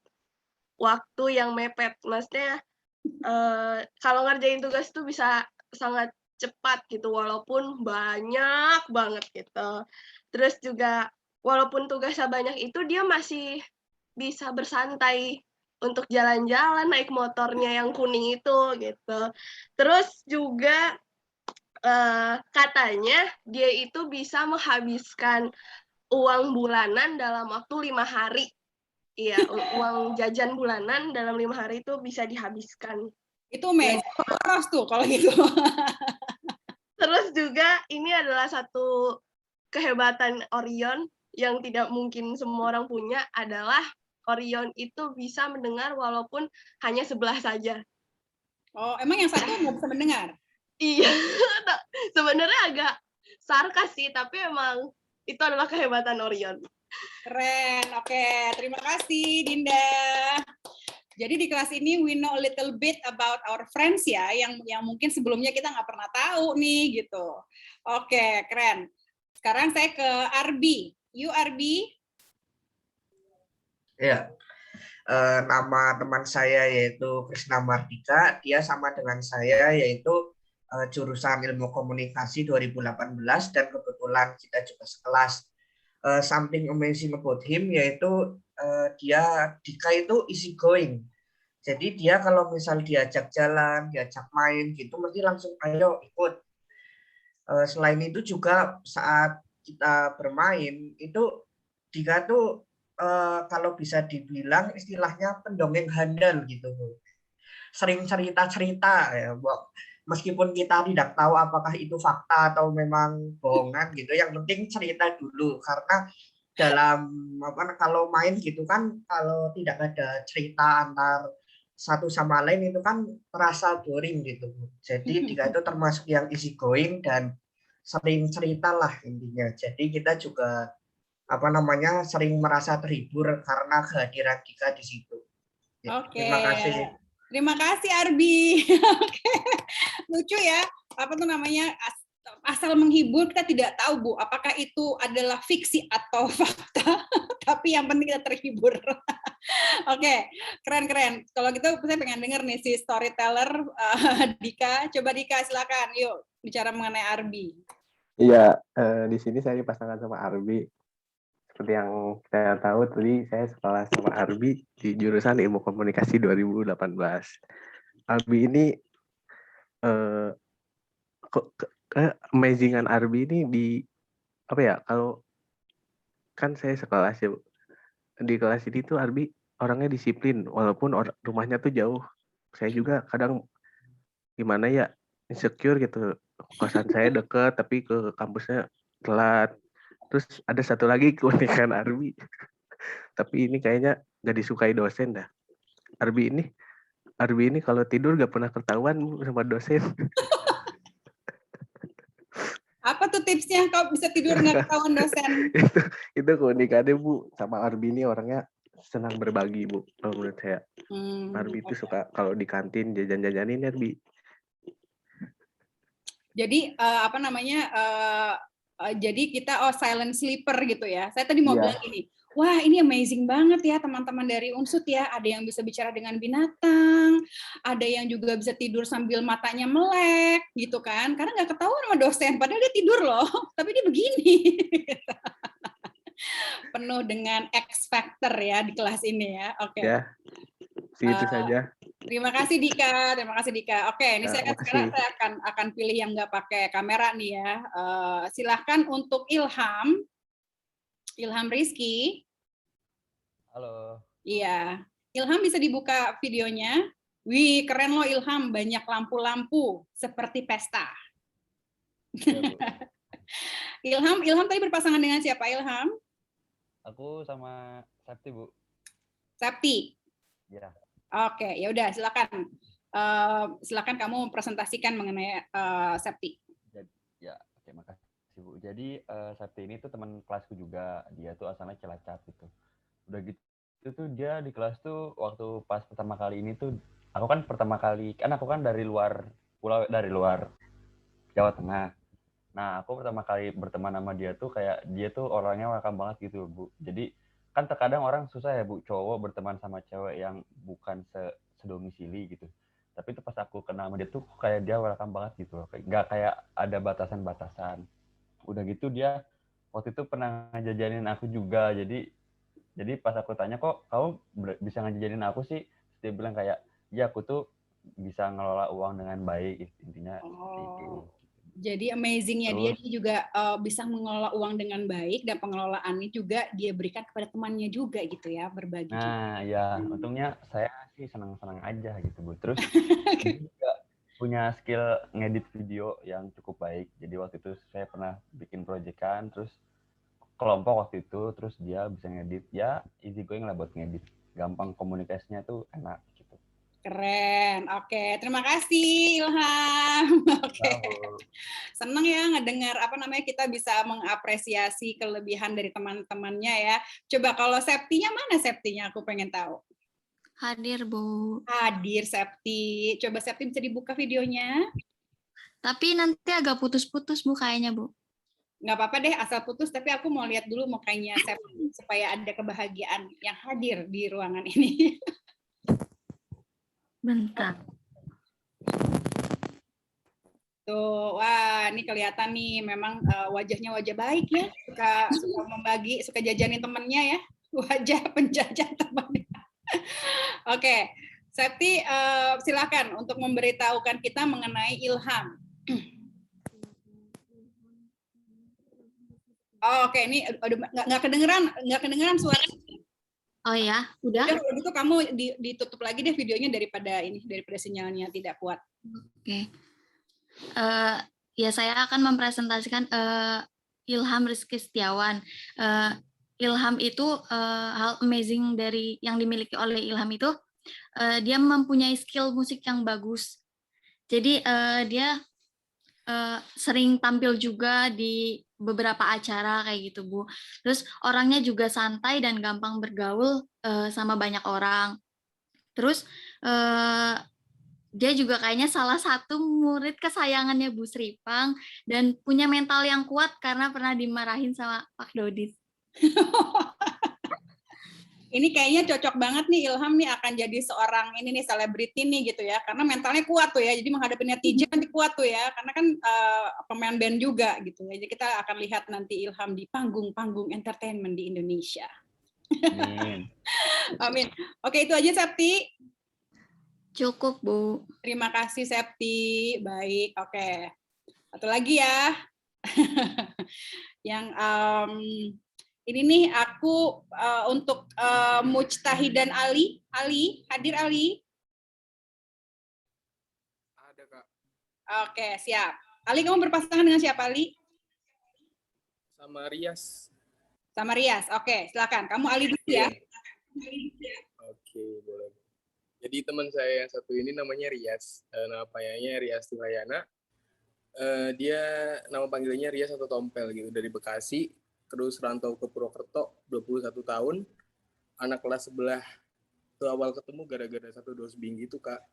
waktu yang mepet, maksudnya kalau ngerjain tugas tuh bisa sangat cepat gitu, walaupun banyak banget gitu. Terus juga walaupun tugasnya banyak itu dia masih bisa bersantai untuk jalan-jalan naik motornya yang kuning itu gitu. Terus juga katanya dia itu bisa menghabiskan uang bulanan dalam waktu 5 hari. Iya, uang jajan bulanan dalam 5 hari itu bisa dihabiskan. Itu terus tuh kalau gitu. Terus juga ini adalah satu kehebatan Orion yang tidak mungkin semua orang punya, adalah Orion itu bisa mendengar walaupun hanya sebelah saja. Oh, emang yang satu nggak bisa mendengar? Iya, sebenarnya agak sarkas sih, tapi emang itu adalah kehebatan Orion. Keren, oke. Terima kasih, Dinda. Jadi di kelas ini we know a little bit about our friends ya, yang mungkin sebelumnya kita nggak pernah tahu nih gitu. Oke, keren. Sekarang saya ke Arbi. You Arbi? Ya, nama teman saya yaitu Krisna Mardika. Dia sama dengan saya, yaitu jurusan Ilmu Komunikasi 2018, dan kebetulan kita juga sekelas. Something amazing about him yaitu Dika itu easy going. Jadi dia kalau misal diajak jalan, diajak main gitu, mesti langsung ayo ikut. Selain itu juga saat kita bermain itu Dika tuh kalau bisa dibilang istilahnya pendongeng handal gitu. Sering cerita-cerita ya, meskipun kita tidak tahu apakah itu fakta atau memang bohongan gitu, yang penting cerita dulu, karena dalam kalau main gitu kan, kalau tidak ada cerita antar satu sama lain itu kan terasa boring gitu. Jadi Dika itu termasuk yang easy going dan sering cerita lah intinya. Jadi kita juga sering merasa terhibur karena kehadiran Dika di situ. Ya, Oke. terima kasih. Terima kasih Arbi. Lucu ya, asal menghibur, kita tidak tahu Bu, apakah itu adalah fiksi atau fakta, tapi yang penting kita terhibur. Oke, keren-keren. Kalau gitu saya pengen denger nih si storyteller Dika. Coba Dika silakan, yuk bicara mengenai Arbi. Iya, di sini saya dipasangkan sama Arbi. Seperti yang kita tahu tadi, saya sekolah sama Arbi di jurusan Ilmu Komunikasi 2018. Arbi ini amazingan Arbi ini kalau kan saya sekelas ya, di kelas ini tuh Arbi orangnya disiplin walaupun rumahnya tuh jauh. Saya juga kadang gimana ya, insecure gitu, kosan saya deket tapi ke kampusnya telat. Terus ada satu lagi keunikan Arbi, tapi ini kayaknya nggak disukai dosen dah. Arbi ini kalau tidur nggak pernah ketahuan sama dosen. Apa tuh tipsnya kau bisa tidur nggak ketahuan dosen? itu keunikannya Bu. Sama Arbi ini orangnya senang berbagi Bu. Kalau menurut saya, Arbi itu suka kalau di kantin jajan-jajanin Arbi. Jadi jadi kita silent sleeper gitu ya. Saya tadi mau bilang gini, wah ini amazing banget ya teman-teman dari Unsut ya. Ada yang bisa bicara dengan binatang, ada yang juga bisa tidur sambil matanya melek gitu kan. Karena nggak ketahuan sama dosen, padahal dia tidur loh, tapi dia begini. Penuh dengan X factor ya di kelas ini ya. Oke. Ya, segitu saja. Terima kasih Dika, terima kasih Dika. Oke, ini Ya, saya makasih. sekarang akan pilih yang nggak pakai kamera nih ya. Silahkan untuk Ilham Rizky. Halo. Iya, Ilham bisa dibuka videonya. Wih, keren loh Ilham, banyak lampu-lampu seperti pesta. Ya, Bu. Ilham tadi berpasangan dengan siapa Ilham? Aku sama Septi, Bu. Septi. Ya. Oke, ya udah silakan. Silakan kamu presentasikan mengenai Septi. Ya, oke, makasih, Bu. Jadi Septi ini tuh teman kelasku juga. Dia tuh asalnya Cilacap gitu. Udah gitu itu tuh dia di kelas tuh waktu pas pertama kali ini tuh aku kan dari luar pulau, dari luar Jawa Tengah. Nah, aku pertama kali berteman sama dia tuh kayak dia tuh orangnya welcome banget gitu, Bu. Jadi kan terkadang orang susah ya, Bu, cowok berteman sama cewek yang bukan sedomisili gitu. Tapi itu pas aku kenal sama dia tuh kayak dia welcome banget gitu loh. Nggak kayak ada batasan-batasan. Udah gitu dia waktu itu pernah ngajajanin aku juga. Jadi pas aku tanya, kok kamu bisa ngajajanin aku sih? Dia bilang kayak, ya aku tuh bisa ngelola uang dengan baik, intinya seperti itu. Jadi amazing-nya dia Terus, juga bisa mengelola uang dengan baik dan pengelolaannya juga dia berikan kepada temannya juga gitu ya, berbagi juga. nah ya untungnya saya sih senang-senang aja gitu, Bu. Terus dia juga punya skill ngedit video yang cukup baik. Jadi waktu itu saya pernah bikin proyekan, terus kelompok waktu itu, terus dia bisa ngedit, ya easy going lah buat ngedit. Gampang komunikasinya tuh enak gitu. Keren, oke. Terima kasih Ilham. Oke. Senang ya ngedengar kita bisa mengapresiasi kelebihan dari teman-temannya ya. Coba kalau Septinya mana Septinya? Aku pengen tahu. Hadir, Bu. Hadir Septi. Coba Septi bisa dibuka videonya. Tapi nanti agak putus-putus Bu kayaknya, Bu. Nggak apa-apa deh, asal putus. Tapi aku mau lihat dulu mukanya Septi supaya ada kebahagiaan yang hadir di ruangan ini. Bentar. Tuh, wah ini kelihatan nih memang wajahnya wajah baik ya, suka membagi, suka jajanin temennya ya, wajah penjajan temannya. Oke, Septi silakan untuk memberitahukan kita mengenai Ilham. Oke, ini nggak kedengeran suara. Oh ya, udah. Kalau gitu kamu ditutup lagi deh videonya daripada sinyalnya tidak kuat. Oke. Ya saya akan mempresentasikan Ilham Rizky Setiawan. Ilham itu hal amazing dari yang dimiliki oleh Ilham itu dia mempunyai skill musik yang bagus. Jadi dia sering tampil juga di beberapa acara kayak gitu, Bu. Terus orangnya juga santai dan gampang bergaul sama banyak orang. Terus dia juga kayaknya salah satu murid kesayangannya Bu Sripang dan punya mental yang kuat karena pernah dimarahin sama Pak Dodit. Ini kayaknya cocok banget nih Ilham nih akan jadi seorang selebriti nih gitu ya, karena mentalnya kuat tuh ya, jadi menghadapi netizen nanti kuat tuh ya, karena kan pemain band juga gitu ya, jadi kita akan lihat nanti Ilham di panggung-panggung entertainment di Indonesia. Amin. Amin. Oke, itu aja Septi. Cukup, Bu. Terima kasih Septi. Baik, oke. Satu lagi ya. Yang ini nih aku untuk Mujtahid dan Ali. Ali, hadir Ali? Ada, Kak. Oke, siap. Ali, kamu berpasangan dengan siapa, Ali? Sama Rias. Sama Rias. Oke, silakan. Kamu Ali dulu ya. Oke, boleh. Jadi teman saya yang satu ini namanya Rias. Nama panjangnya Rias Tuhayana. Dia nama panggilannya Rias atau Tompel gitu, dari Bekasi. Terus rantau ke Purwokerto, 21 tahun. Anak kelas sebelah. Itu awal ketemu gara-gara satu dos bing gitu, Kak.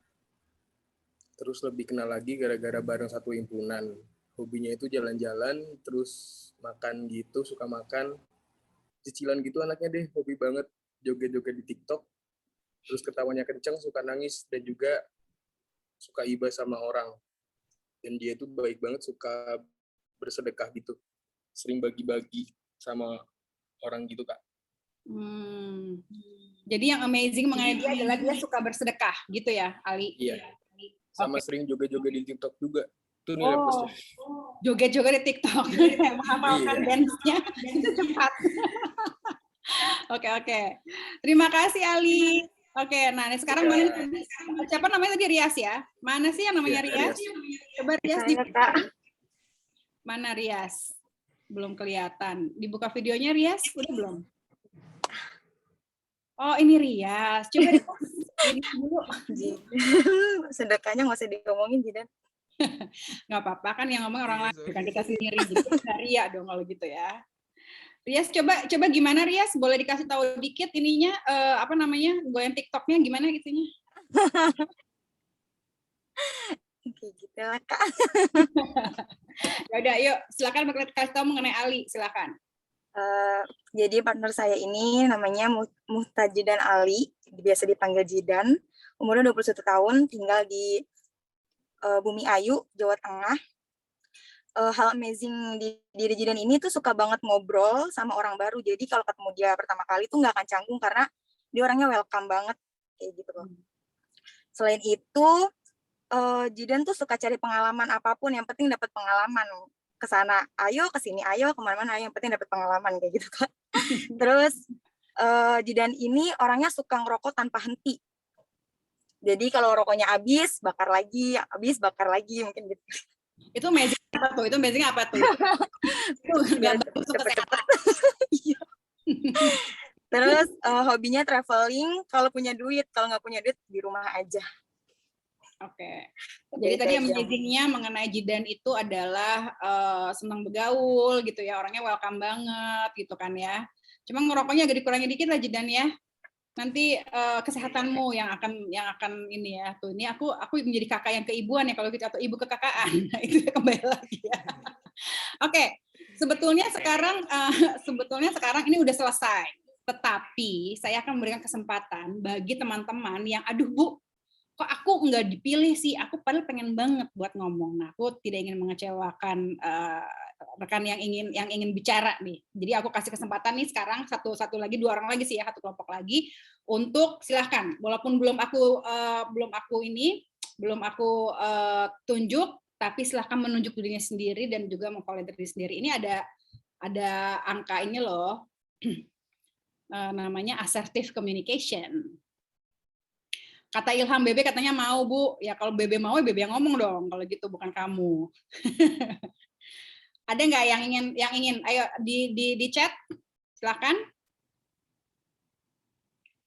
Terus lebih kenal lagi gara-gara bareng satu himpunan. Hobinya itu jalan-jalan, terus makan gitu, suka makan. Cicilan gitu anaknya deh, hobi banget. Joget-joget di TikTok. Terus ketawanya kenceng, suka nangis, dan juga suka iba sama orang. Dan dia itu baik banget, suka bersedekah gitu. Sering bagi-bagi sama orang gitu, Kak. Jadi yang amazing mengenai dia adalah dia suka bersedekah, gitu ya, Ali? Iya. Sama Oke. sering joget-joget di TikTok juga. Itu nilai Oh, plusnya. joget-joget di TikTok, menghafalkan Iya. dance-nya itu cepat. Oke. Terima kasih Ali. Oke, nah ini sekarang mana siapa namanya tadi, Rias ya? Mana sih yang namanya Iya, Rias? Coba Rias Saya, Kak. Mana Rias? Belum kelihatan. Dibuka videonya Rias? Udah belum? Oh, ini Rias. Coba ini dulu. Sedekahnya nggak usah diomongin, Jidan. Nggak apa-apa, kan yang ngomong orang lain, bukan kita sendiri. Jadi nggak ria dong kalau gitu ya. Rias, coba gimana Rias? Boleh dikasih tahu dikit ininya, apa namanya, goyang TikToknya gimana gitunya? Kayak gitu lah, Kak. Ya udah, yuk silakan kasih tahu mengenai Ali, silakan. Jadi partner saya ini namanya Muhtajidan Ali, biasa dipanggil Jidan. Umurnya 21 tahun, tinggal di Bumi Ayu, Jawa Tengah. Hal amazing di diri Jidan ini tuh suka banget ngobrol sama orang baru. Jadi kalau ketemu dia pertama kali tuh nggak akan canggung karena dia orangnya welcome banget kayak gitu loh. Selain itu, Jidan tuh suka cari pengalaman apapun, yang penting dapat pengalaman. Kesana ayo, kesini ayo, kemana-mana ayo, yang penting dapat pengalaman kayak gitu kan. Terus Jidan ini orangnya suka ngerokok tanpa henti. Jadi kalau rokoknya habis bakar lagi mungkin gitu. Itu amazing apa tuh? Itu amazing apa tuh? Cepet-cepet. Iya. Terus hobinya traveling, kalau punya duit, kalau nggak punya duit di rumah aja. Oke. Jadi tadi amazing-nya mengenai Jidan itu adalah senang bergaul gitu ya, orangnya welcome banget gitu kan ya. Cuma ngerokoknya agak dikurangi dikit lah Jidan ya. Nanti kesehatanmu yang akan ini ya. Tuh ini aku menjadi kakak yang keibuan ya kalau gitu, atau ibu kekakakan. Nah, itu kembali lagi ya. Oke. Sebetulnya sekarang ini udah selesai. Tetapi saya akan memberikan kesempatan bagi teman-teman yang aduh Bu, kok aku nggak dipilih sih, aku padahal pengen banget buat ngomong. Nah, aku tidak ingin mengecewakan rekan yang ingin bicara nih. Jadi aku kasih kesempatan nih sekarang satu lagi, 2 orang lagi sih ya, satu kelompok lagi untuk silahkan. Walaupun belum aku tunjuk, tapi silahkan menunjuk dirinya sendiri dan juga memvolunteer diri sendiri. Ini ada angka ini loh, namanya assertive communication. Kata Ilham Bebe katanya mau Bu, ya kalau Bebe mau Bebe yang ngomong dong, kalau gitu bukan kamu. Ada nggak yang ingin? Ayo di chat, silakan.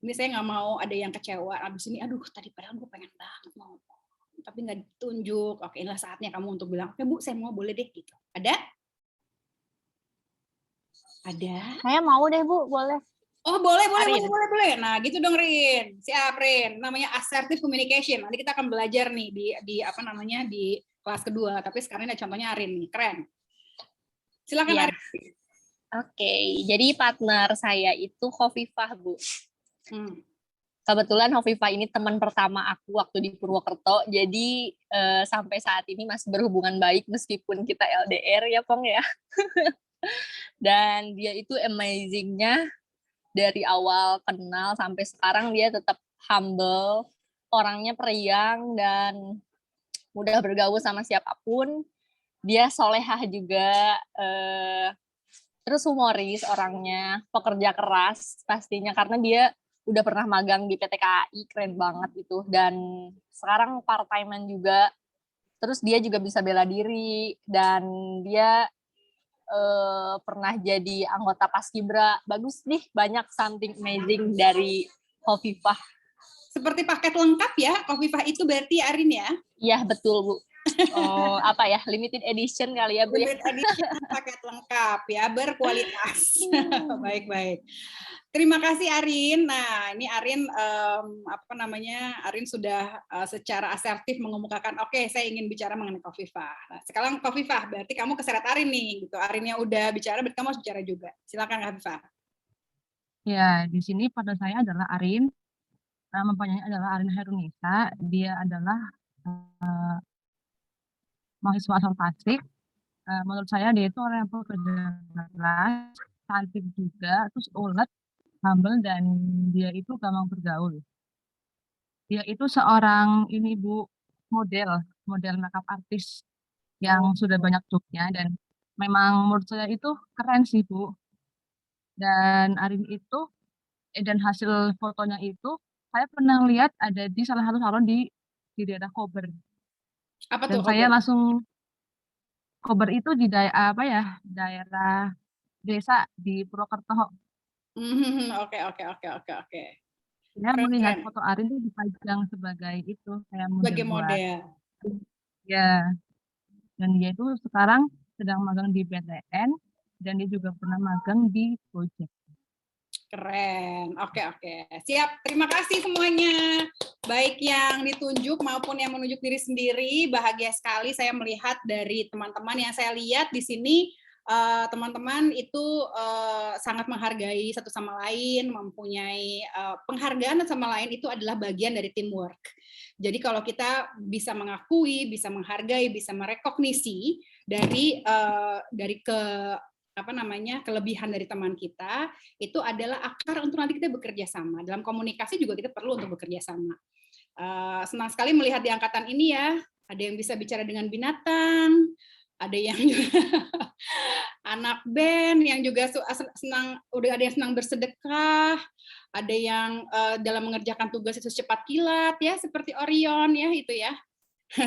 Ini saya nggak mau ada yang kecewa. Abis ini, aduh tadi padahal gue pengen banget ngomong, tapi nggak ditunjuk. Oke, inilah saatnya kamu untuk bilang, oke Bu, saya mau, boleh deh gitu. Ada? Ada? Saya mau deh Bu, boleh. Oh boleh. Nah gitu dong Rin, siap Rin. Namanya assertive communication. Nanti kita akan belajar nih di apa namanya di kelas kedua. Tapi sekarang ini ada contohnya Arin nih, keren. Silakan Iya. Arin. Oke, jadi partner saya itu Khofifah Bu. Kebetulan Khofifah ini teman pertama aku waktu di Purwokerto. Jadi sampai saat ini masih berhubungan baik meskipun kita LDR ya Pong ya. Dan dia itu amazing-nya dari awal kenal sampai sekarang dia tetap humble, orangnya periang dan mudah bergaul sama siapapun. Dia solehah juga, terus humoris orangnya, pekerja keras pastinya karena dia udah pernah magang di PT KAI, keren banget itu. Dan sekarang part-time-an juga, terus dia juga bisa bela diri dan dia pernah jadi anggota Paskibra. Bagus nih, banyak something amazing dari Khofifah. Seperti paket lengkap ya, Khofifah itu berarti Arin ya? Iya, betul Bu. Oh, apa ya, limited edition kali ya Bu ya? Limited edition, paket lengkap ya, berkualitas. Baik. Terima kasih Arin. Nah, ini Arin Arin sudah secara asertif mengemukakan, oke, saya ingin bicara mengenai Khofifah. Nah, sekarang Khofifah, berarti kamu keseret Arin nih, gitu. Arinnya udah bicara, berarti kamu harus bicara juga. Silakan Khofifah. Ya, di sini pada saya adalah Arin. Nama panjangnya adalah Arin Herunisa. Dia adalah mahasiswa asal Tasik. Menurut saya dia itu orang yang pekerja keras, cantik juga, terus ulet, humble dan dia itu gampang bergaul. Dia itu seorang ini Bu, model makeup artis yang sudah banyak jobnya dan memang menurut saya itu keren sih Bu. Dan Arin itu dan hasil fotonya itu saya pernah lihat ada di salah satu salon di daerah Kober. Apa Dan tuh saya Kober? langsung Kober itu di daerah desa di Purwokerto. Oke. Saya Keren, melihat keren. foto Arin itu dipajang sebagai itu kayak Sebagai model buat model. ya. Dan dia itu sekarang sedang magang di PTN dan dia juga pernah magang di Gojek. Keren. Oke. Siap. Terima kasih semuanya. Baik yang ditunjuk maupun yang menunjuk diri sendiri. Bahagia sekali saya melihat dari teman-teman yang saya lihat di sini. Teman-teman itu sangat menghargai satu sama lain, mempunyai penghargaan sama lain itu adalah bagian dari teamwork. Jadi kalau kita bisa mengakui, bisa menghargai, bisa merekognisi dari kelebihan dari teman kita, itu adalah akar untuk nanti kita bekerja sama. Dalam komunikasi juga kita perlu untuk bekerja sama. Senang sekali melihat di angkatan ini ya, ada yang bisa bicara dengan binatang, ada yang juga anak band yang juga ada yang senang bersedekah, ada yang dalam mengerjakan tugas itu cepat kilat ya, seperti Orion ya itu ya.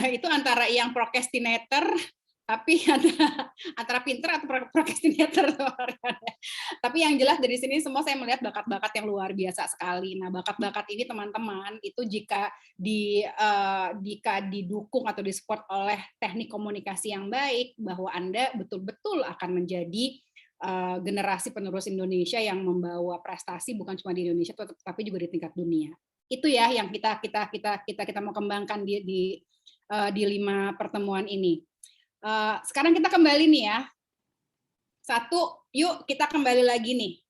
Itu antara yang procrastinator tapi antara pinter atau procrastinator. Tapi yang jelas dari sini semua saya melihat bakat-bakat yang luar biasa sekali. Nah, bakat-bakat ini teman-teman itu jika didukung atau disupport oleh teknik komunikasi yang baik, bahwa Anda betul-betul akan menjadi generasi penerus Indonesia yang membawa prestasi bukan cuma di Indonesia tapi juga di tingkat dunia. Itu ya yang kita mau kembangkan di 5 pertemuan ini. Sekarang kita kembali nih ya. Yuk kita kembali lagi nih.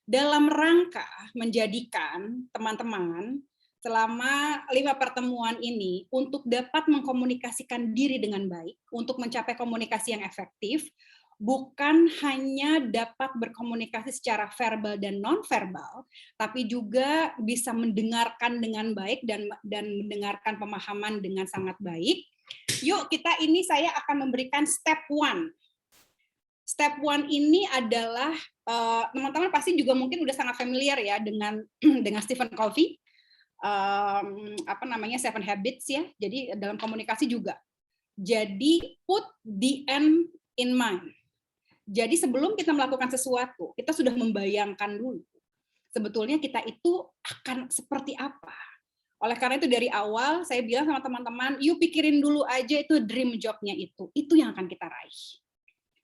Dalam rangka menjadikan teman-teman selama 5 pertemuan ini untuk dapat mengkomunikasikan diri dengan baik, untuk mencapai komunikasi yang efektif, bukan hanya dapat berkomunikasi secara verbal dan non-verbal, tapi juga bisa mendengarkan dengan baik dan mendengarkan pemahaman dengan sangat baik. Yuk saya akan memberikan step 1. Step 1 ini adalah teman-teman pasti juga mungkin udah sangat familiar ya dengan Stephen Covey, 7 Habits ya. Jadi dalam komunikasi juga. Jadi put the end in mind. Jadi sebelum kita melakukan sesuatu, kita sudah membayangkan dulu sebetulnya kita itu akan seperti apa. Oleh karena itu dari awal saya bilang sama teman-teman, yuk pikirin dulu aja itu dream job-nya itu yang akan kita raih.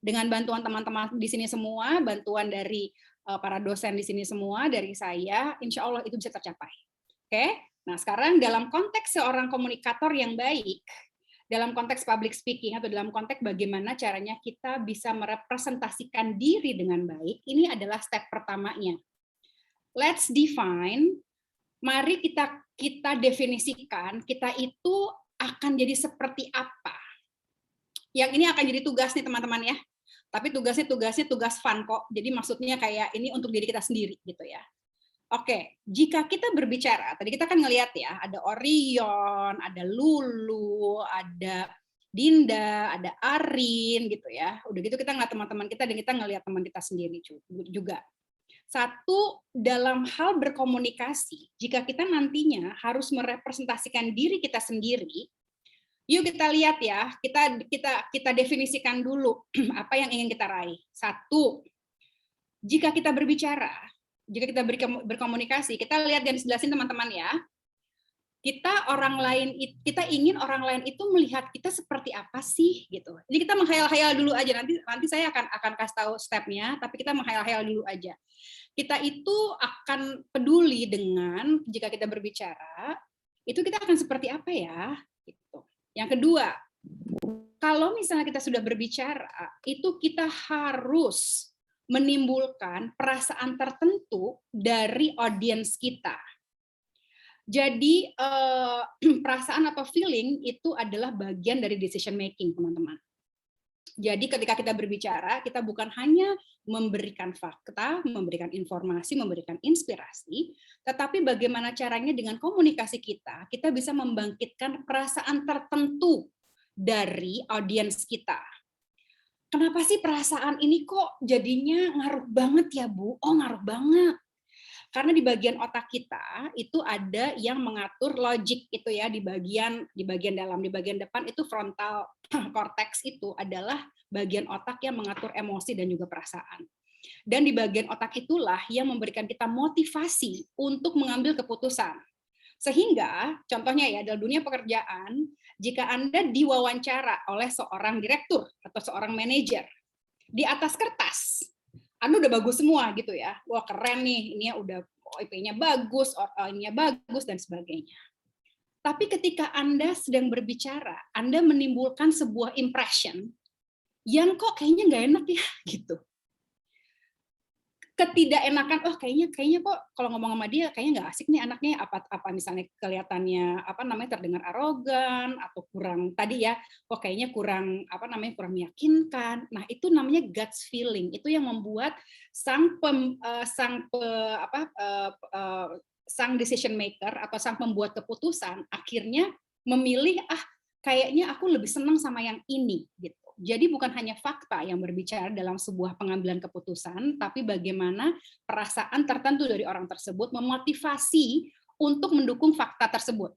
Dengan bantuan teman-teman di sini semua, bantuan dari para dosen di sini semua, dari saya, insya Allah itu bisa tercapai. Oke? Nah sekarang dalam konteks seorang komunikator yang baik, dalam konteks public speaking atau dalam konteks bagaimana caranya kita bisa merepresentasikan diri dengan baik, ini adalah step pertamanya. Let's define. Mari kita definisikan kita itu akan jadi seperti apa. Yang ini akan jadi tugas nih teman-teman ya. Tapi tugas fun kok. Jadi maksudnya kayak ini untuk diri kita sendiri gitu ya. Oke, jika kita berbicara, tadi kita kan ngelihat ya, ada Orion, ada Lulu, ada Dinda, ada Arin gitu ya. Udah gitu kita ngeliat teman-teman kita dan kita ngelihat teman kita sendiri juga. Satu, dalam hal berkomunikasi, jika kita nantinya harus merepresentasikan diri kita sendiri, yuk kita lihat ya, kita definisikan dulu apa yang ingin kita raih. Satu, jika kita berbicara, jika kita berkomunikasi, kita lihat dan jelasin teman-teman ya, kita ingin orang lain itu melihat kita seperti apa sih gitu. Jadi kita menghayal-hayal dulu aja, nanti saya akan kasih tahu stepnya, tapi kita menghayal-hayal dulu aja. Kita itu akan peduli dengan jika kita berbicara, itu kita akan seperti apa ya gitu. Yang kedua, kalau misalnya kita sudah berbicara, itu kita harus menimbulkan perasaan tertentu dari audiens kita. Jadi perasaan atau feeling itu adalah bagian dari decision making, teman-teman. Jadi ketika kita berbicara, kita bukan hanya memberikan fakta, memberikan informasi, memberikan inspirasi, tetapi bagaimana caranya dengan komunikasi kita bisa membangkitkan perasaan tertentu dari audiens kita. Kenapa sih perasaan ini kok jadinya ngaruh banget ya, Bu? Oh, ngaruh banget. Karena di bagian otak kita itu ada yang mengatur logik itu ya, di bagian dalam, di bagian depan itu frontal cortex itu adalah bagian otak yang mengatur emosi dan juga perasaan. Dan di bagian otak itulah yang memberikan kita motivasi untuk mengambil keputusan. Sehingga contohnya ya, dalam dunia pekerjaan, jika Anda diwawancara oleh seorang direktur atau seorang manajer, di atas kertas Anda udah bagus semua gitu ya. Wah, keren nih, ini udah IP-nya bagus, ininya bagus dan sebagainya. Tapi ketika Anda sedang berbicara, Anda menimbulkan sebuah impression yang kok kayaknya nggak enak ya gitu. Ketidakenakan, oh kayaknya kok kalau ngomong sama dia kayaknya nggak asik nih anaknya, apa misalnya kelihatannya terdengar arogan atau kurang tadi ya, kok kayaknya kurang kurang meyakinkan. Nah, itu namanya guts feeling. Itu yang membuat sang decision maker atau sang pembuat keputusan akhirnya memilih kayaknya aku lebih senang sama yang ini gitu. Jadi bukan hanya fakta yang berbicara dalam sebuah pengambilan keputusan, tapi bagaimana perasaan tertentu dari orang tersebut memotivasi untuk mendukung fakta tersebut.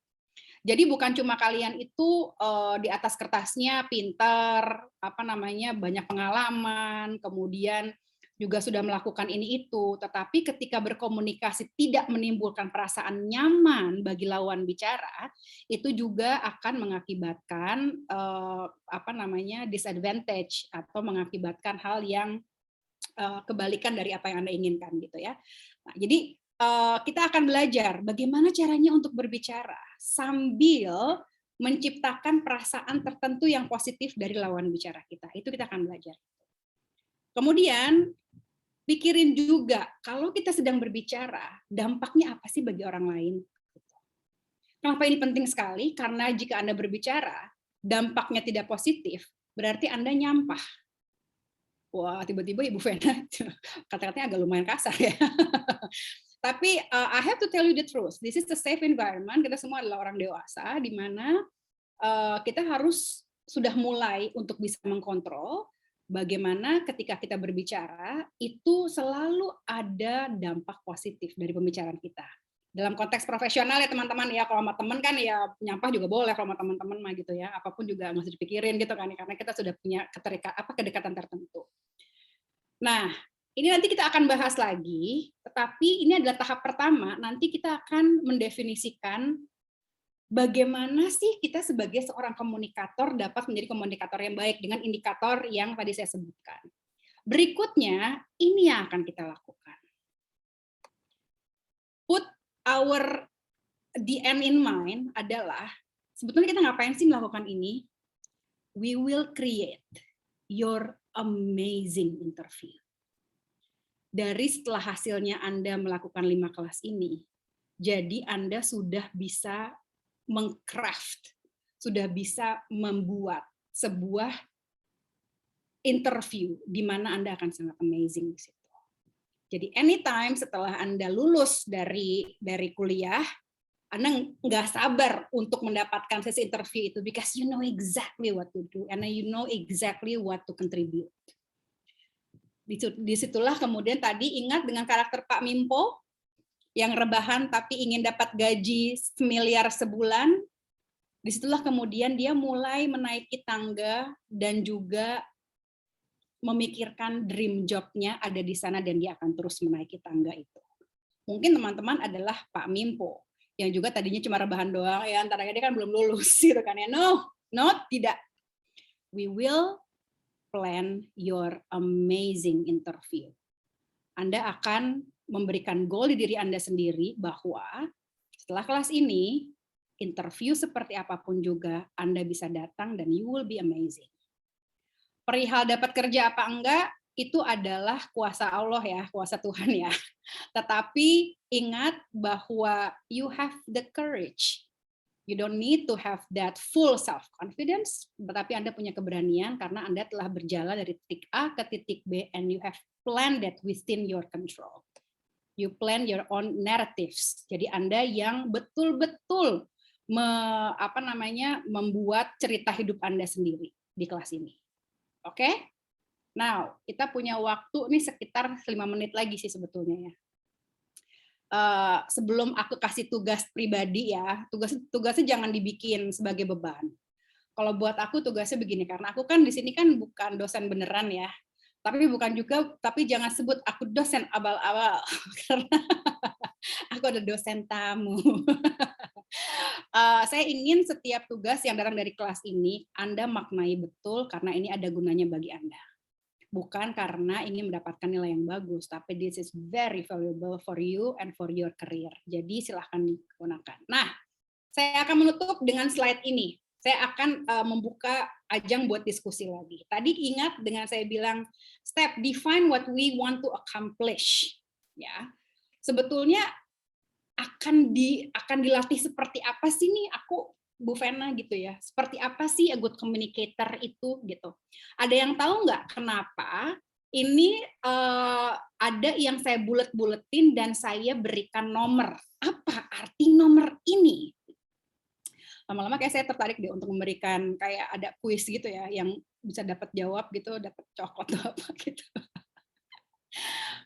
Jadi bukan cuma kalian itu di atas kertasnya pintar, banyak pengalaman, kemudian juga sudah melakukan ini itu, tetapi ketika berkomunikasi tidak menimbulkan perasaan nyaman bagi lawan bicara, itu juga akan mengakibatkan disadvantage atau mengakibatkan hal yang kebalikan dari apa yang Anda inginkan gitu ya. Nah, jadi kita akan belajar bagaimana caranya untuk berbicara sambil menciptakan perasaan tertentu yang positif dari lawan bicara kita. Itu kita akan belajar. Kemudian pikirin juga, kalau kita sedang berbicara, dampaknya apa sih bagi orang lain? Kenapa ini penting sekali? Karena jika Anda berbicara, dampaknya tidak positif, berarti Anda nyampah. Wah, tiba-tiba Ibu Vena kata-katanya agak lumayan kasar ya. Tapi I have to tell you the truth. This is the safe environment. Kita semua adalah orang dewasa, di mana kita harus sudah mulai untuk bisa mengkontrol bagaimana ketika kita berbicara, itu selalu ada dampak positif dari pembicaraan kita. Dalam konteks profesional ya teman-teman ya, kalau sama teman kan ya nyampah juga boleh, kalau sama teman-teman mah gitu ya, apapun juga nggak usah dipikirin gitu kan, karena kita sudah punya kedekatan tertentu. Nah, ini nanti kita akan bahas lagi, tetapi ini adalah tahap pertama, nanti kita akan mendefinisikan bagaimana sih kita sebagai seorang komunikator dapat menjadi komunikator yang baik dengan indikator yang tadi saya sebutkan. Berikutnya, ini yang akan kita lakukan. Put the end in mind adalah, sebetulnya kita ngapain sih melakukan ini? We will create your amazing interview. Dari setelah hasilnya Anda melakukan 5 kelas ini, jadi Anda sudah bisa mengcraft, sudah bisa membuat sebuah interview di mana Anda akan sangat amazing di situ. Jadi anytime setelah Anda lulus dari kuliah, Anda nggak sabar untuk mendapatkan sesi interview itu, because you know exactly what to do and you know exactly what to contribute. Disitulah kemudian tadi ingat dengan karakter Pak Mimpo, yang rebahan tapi ingin dapat gaji 1 miliar sebulan, disitulah kemudian dia mulai menaiki tangga dan juga memikirkan dream job-nya ada di sana dan dia akan terus menaiki tangga itu. Mungkin teman-teman adalah Pak Mimpo, yang juga tadinya cuma rebahan doang, ya antaranya dia kan belum lulus gitu kan ya. No, tidak. We will plan your amazing interview. Anda akan memberikan goal di diri Anda sendiri bahwa setelah kelas ini, interview seperti apapun juga Anda bisa datang dan you will be amazing. Perihal dapat kerja apa enggak, itu adalah kuasa Allah ya, kuasa Tuhan ya. Tetapi ingat bahwa you have the courage You don't need to have that full self-confidence, tetapi Anda punya keberanian karena Anda telah berjalan dari titik A ke titik B, and you have planned that within your control. You plan your own narratives. Jadi Anda yang betul-betul membuat cerita hidup Anda sendiri di kelas ini. Oke? Now, kita punya waktu nih sekitar 5 menit lagi sih sebetulnya ya. Sebelum aku kasih tugas pribadi ya, tugasnya jangan dibikin sebagai beban. Kalau buat aku tugasnya begini, karena aku kan di sini kan bukan dosen beneran ya, tapi jangan sebut aku dosen abal-abal karena aku ada dosen tamu. Saya ingin setiap tugas yang datang dari kelas ini Anda maknai betul karena ini ada gunanya bagi Anda. Bukan karena ingin mendapatkan nilai yang bagus, tapi this is very valuable for you and for your career. Jadi silahkan gunakan. Nah, saya akan menutup dengan slide ini. Saya akan membuka ajang buat diskusi lagi. Tadi ingat dengan saya bilang, step define what we want to accomplish. Ya, sebetulnya akan dilatih seperti apa sih nih aku, Bu Vena gitu ya, seperti apa sih a good communicator itu gitu. Ada yang tahu nggak kenapa ini ada yang saya bulet-buletin dan saya berikan nomor. Apa arti nomor ini? Lama-lama kayak saya tertarik deh untuk memberikan kayak ada kuis gitu ya, yang bisa dapat jawab gitu, dapat coklat atau apa gitu.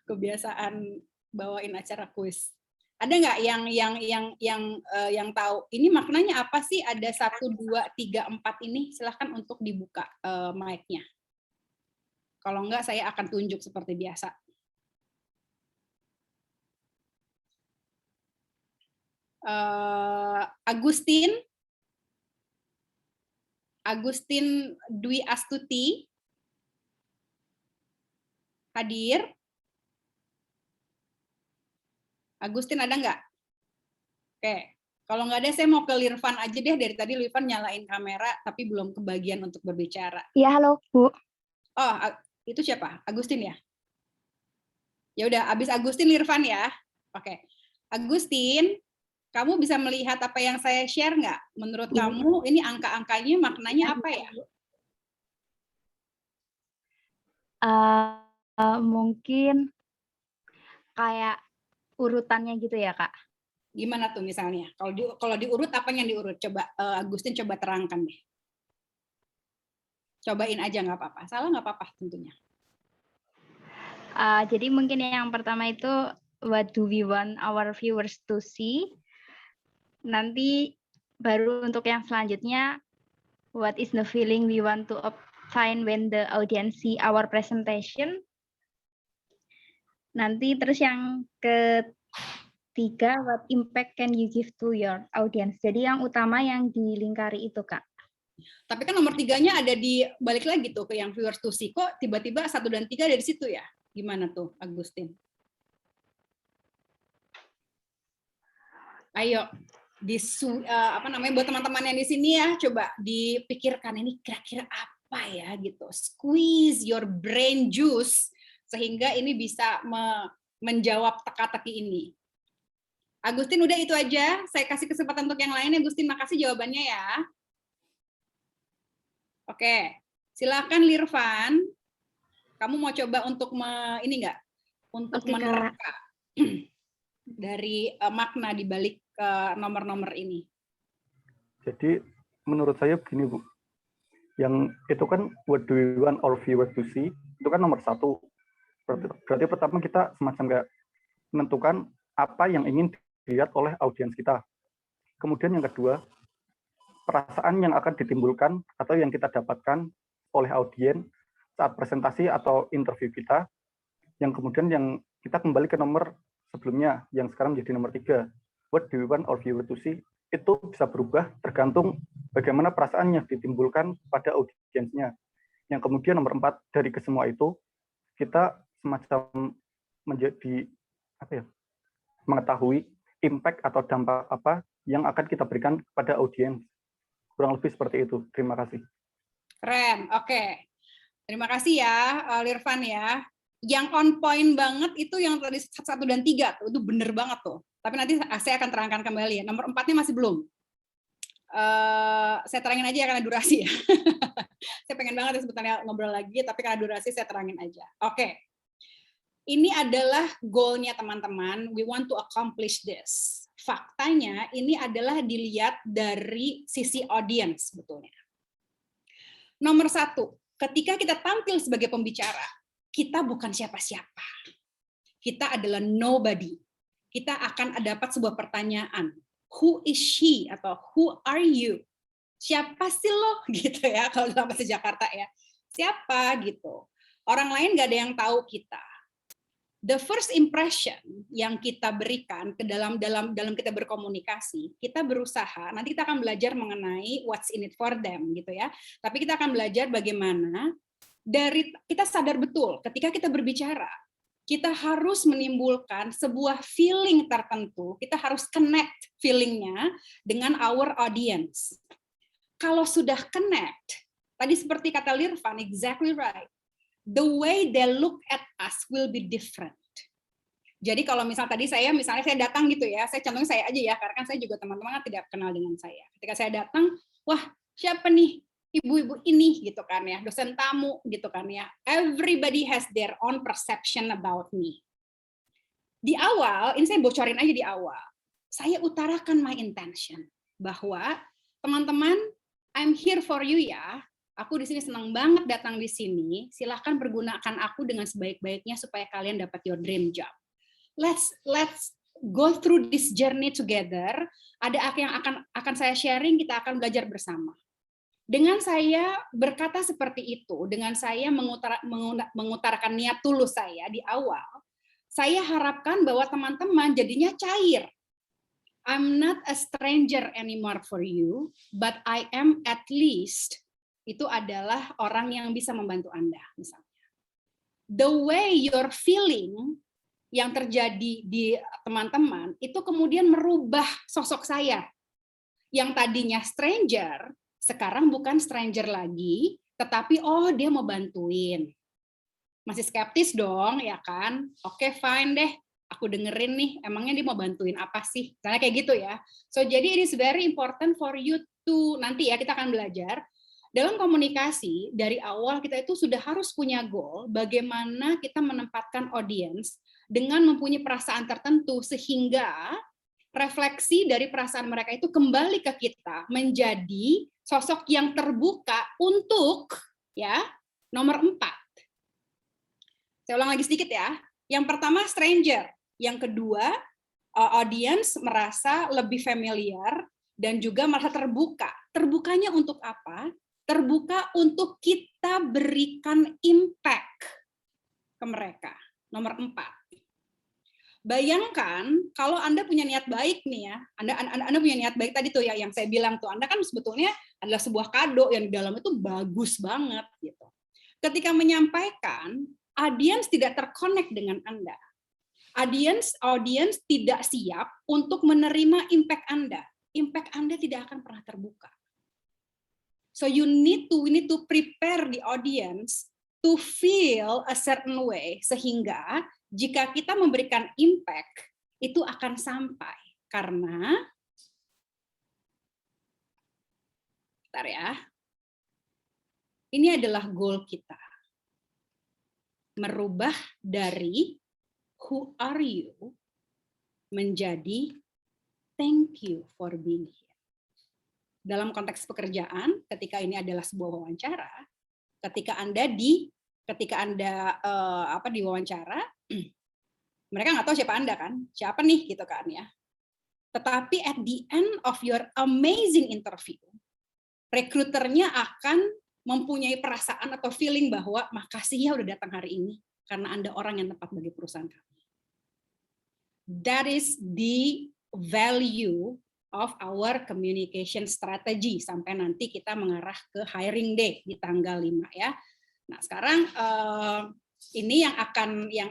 Kebiasaan bawain acara kuis. Ada nggak yang tahu ini maknanya apa sih? Ada 1, 2, 3, 4 ini, silahkan untuk dibuka mic-nya. Kalau enggak saya akan tunjuk seperti biasa. Agustin Dwi Astuti hadir. Agustin ada nggak? Oke, kalau nggak ada saya mau ke Lirvan aja deh. Dari tadi Lirvan nyalain kamera tapi belum kebagian untuk berbicara. Iya, halo Bu. Oh, itu siapa? Agustin ya? Ya udah, abis Agustin Lirvan ya. Oke, Agustin, kamu bisa melihat apa yang saya share nggak? Menurut kamu ini angka-angkanya maknanya apa ya? Mungkin kayak urutannya gitu ya, Kak. Gimana tuh misalnya? Kalau diurut apa yang diurut? Coba Agustin coba terangkan deh. Cobain aja nggak apa-apa. Salah nggak apa-apa tentunya. Jadi mungkin yang pertama itu what do we want our viewers to see? Nanti baru untuk yang selanjutnya what is the feeling we want to obtain when the audience see our presentation? Nanti terus yang ketiga, what impact can you give to your audience? Jadi yang utama yang dilingkari itu, Kak. Tapi kan nomor 3-nya ada di balik lagi tuh ke yang viewers to see. Kok tiba-tiba 1 dan 3 ada di situ ya? Gimana tuh, Agustin? Ayo, buat teman-teman yang di sini ya, coba dipikirkan ini kira-kira apa ya gitu. Squeeze your brain juice sehingga ini bisa menjawab teka-teki ini. Agustin, udah itu aja. Saya kasih kesempatan untuk yang lain. Agustin, makasih jawabannya ya. Oke, silakan Lirvan. Kamu mau coba untuk ini nggak? Untuk menerka dari makna di balik nomor-nomor ini. Jadi menurut saya begini, Bu. Yang itu kan what do we want our viewers to see? Itu kan nomor 1. Berarti pertama kita semacam kayak menentukan apa yang ingin dilihat oleh audiens kita. Kemudian yang kedua, perasaan yang akan ditimbulkan atau yang kita dapatkan oleh audiens saat presentasi atau interview kita. Yang kemudian yang kita kembali ke nomor sebelumnya, yang sekarang menjadi nomor 3. What do we want our viewers to see? Itu bisa berubah tergantung bagaimana perasaan yang ditimbulkan pada audiensnya. Yang kemudian nomor 4, dari kesemua itu, kita semacam menjadi mengetahui impact atau dampak apa yang akan kita berikan kepada audiens. Kurang lebih seperti itu. Terima kasih. Keren, oke. Terima kasih ya, Lirvan ya. Yang on point banget itu yang tadi 1 dan 3, itu bener banget tuh. Tapi nanti saya akan terangkan kembali ya. Nomor 4-nya masih belum. Saya terangin aja ya karena durasi ya. Saya pengen banget ya sebetulnya ngobrol lagi, tapi karena durasi saya terangin aja. Oke. Ini adalah goal-nya teman-teman. We want to accomplish this. Faktanya ini adalah dilihat dari sisi audience sebetulnya. Nomor 1, ketika kita tampil sebagai pembicara, kita bukan siapa-siapa. Kita adalah nobody. Kita akan dapat sebuah pertanyaan. Who is she? Atau who are you? Siapa sih lo? Gitu ya, kalau dalam bahasa Jakarta ya. Siapa gitu. Orang lain gak ada yang tahu kita. The first impression yang kita berikan ke dalam kita berkomunikasi, kita berusaha, nanti kita akan belajar mengenai what's in it for them gitu ya. Tapi kita akan belajar bagaimana dari kita sadar betul ketika kita berbicara, kita harus menimbulkan sebuah feeling tertentu, kita harus connect feelingnya dengan our audience. Kalau sudah connect, tadi seperti kata Lirfan, exactly right. The way they look at us will be different. Jadi kalau misalnya saya datang gitu ya, saya contohnya saya aja ya, karena kan saya juga teman-teman tidak kenal dengan saya. Ketika saya datang, wah siapa nih ibu-ibu ini gitu kan ya, dosen tamu gitu kan ya. Everybody has their own perception about me. Di awal, ini saya bocorin aja di awal, saya utarakan my intention bahwa teman-teman, I'm here for you ya. Aku di sini senang banget datang di sini. Silahkan pergunakan aku dengan sebaik-baiknya supaya kalian dapat your dream job. Let's go through this journey together. Ada yang akan saya sharing, kita akan belajar bersama. Dengan saya berkata seperti itu, dengan saya mengutarakan niat tulus saya di awal, saya harapkan bahwa teman-teman jadinya cair. I'm not a stranger anymore for you, but I am at least itu adalah orang yang bisa membantu Anda, misalnya. The way you're feeling yang terjadi di teman-teman, itu kemudian merubah sosok saya. Yang tadinya stranger, sekarang bukan stranger lagi, tetapi oh dia mau bantuin. Masih skeptis dong, ya kan? Oke, fine deh, aku dengerin nih, emangnya dia mau bantuin apa sih? Misalnya kayak gitu ya. So, jadi it is very important for you to, nanti ya kita akan belajar, dalam komunikasi, dari awal kita itu sudah harus punya goal bagaimana kita menempatkan audience dengan mempunyai perasaan tertentu sehingga refleksi dari perasaan mereka itu kembali ke kita menjadi sosok yang terbuka untuk ya nomor 4. Saya ulang lagi sedikit ya. Yang pertama stranger, yang kedua audience merasa lebih familiar dan juga merasa terbuka. Terbukanya untuk apa? Terbuka untuk kita berikan impact ke mereka. Nomor 4. Bayangkan kalau Anda punya niat baik nih ya, Anda punya niat baik tadi tuh ya yang saya bilang tuh, Anda kan sebetulnya adalah sebuah kado yang di dalam itu bagus banget gitu. Ketika menyampaikan, audience tidak terkonek dengan Anda. Audience tidak siap untuk menerima impact Anda. Impact Anda tidak akan pernah terbuka. So we need to prepare the audience to feel a certain way sehingga jika kita memberikan impact itu akan sampai karena bentar ya. Ini adalah goal kita. Merubah dari who are you menjadi thank you for being here. Dalam konteks pekerjaan, ketika ini adalah sebuah wawancara, ketika Anda diwawancara, mereka nggak tahu siapa Anda kan, siapa nih gitu kan ya. Tetapi at the end of your amazing interview, rekruternya akan mempunyai perasaan atau feeling bahwa makasih ya udah datang hari ini karena Anda orang yang tepat bagi perusahaan kami. That is the value of our communication strategy sampai nanti kita mengarah ke hiring day di tanggal 5 ya. Nah, sekarang ini yang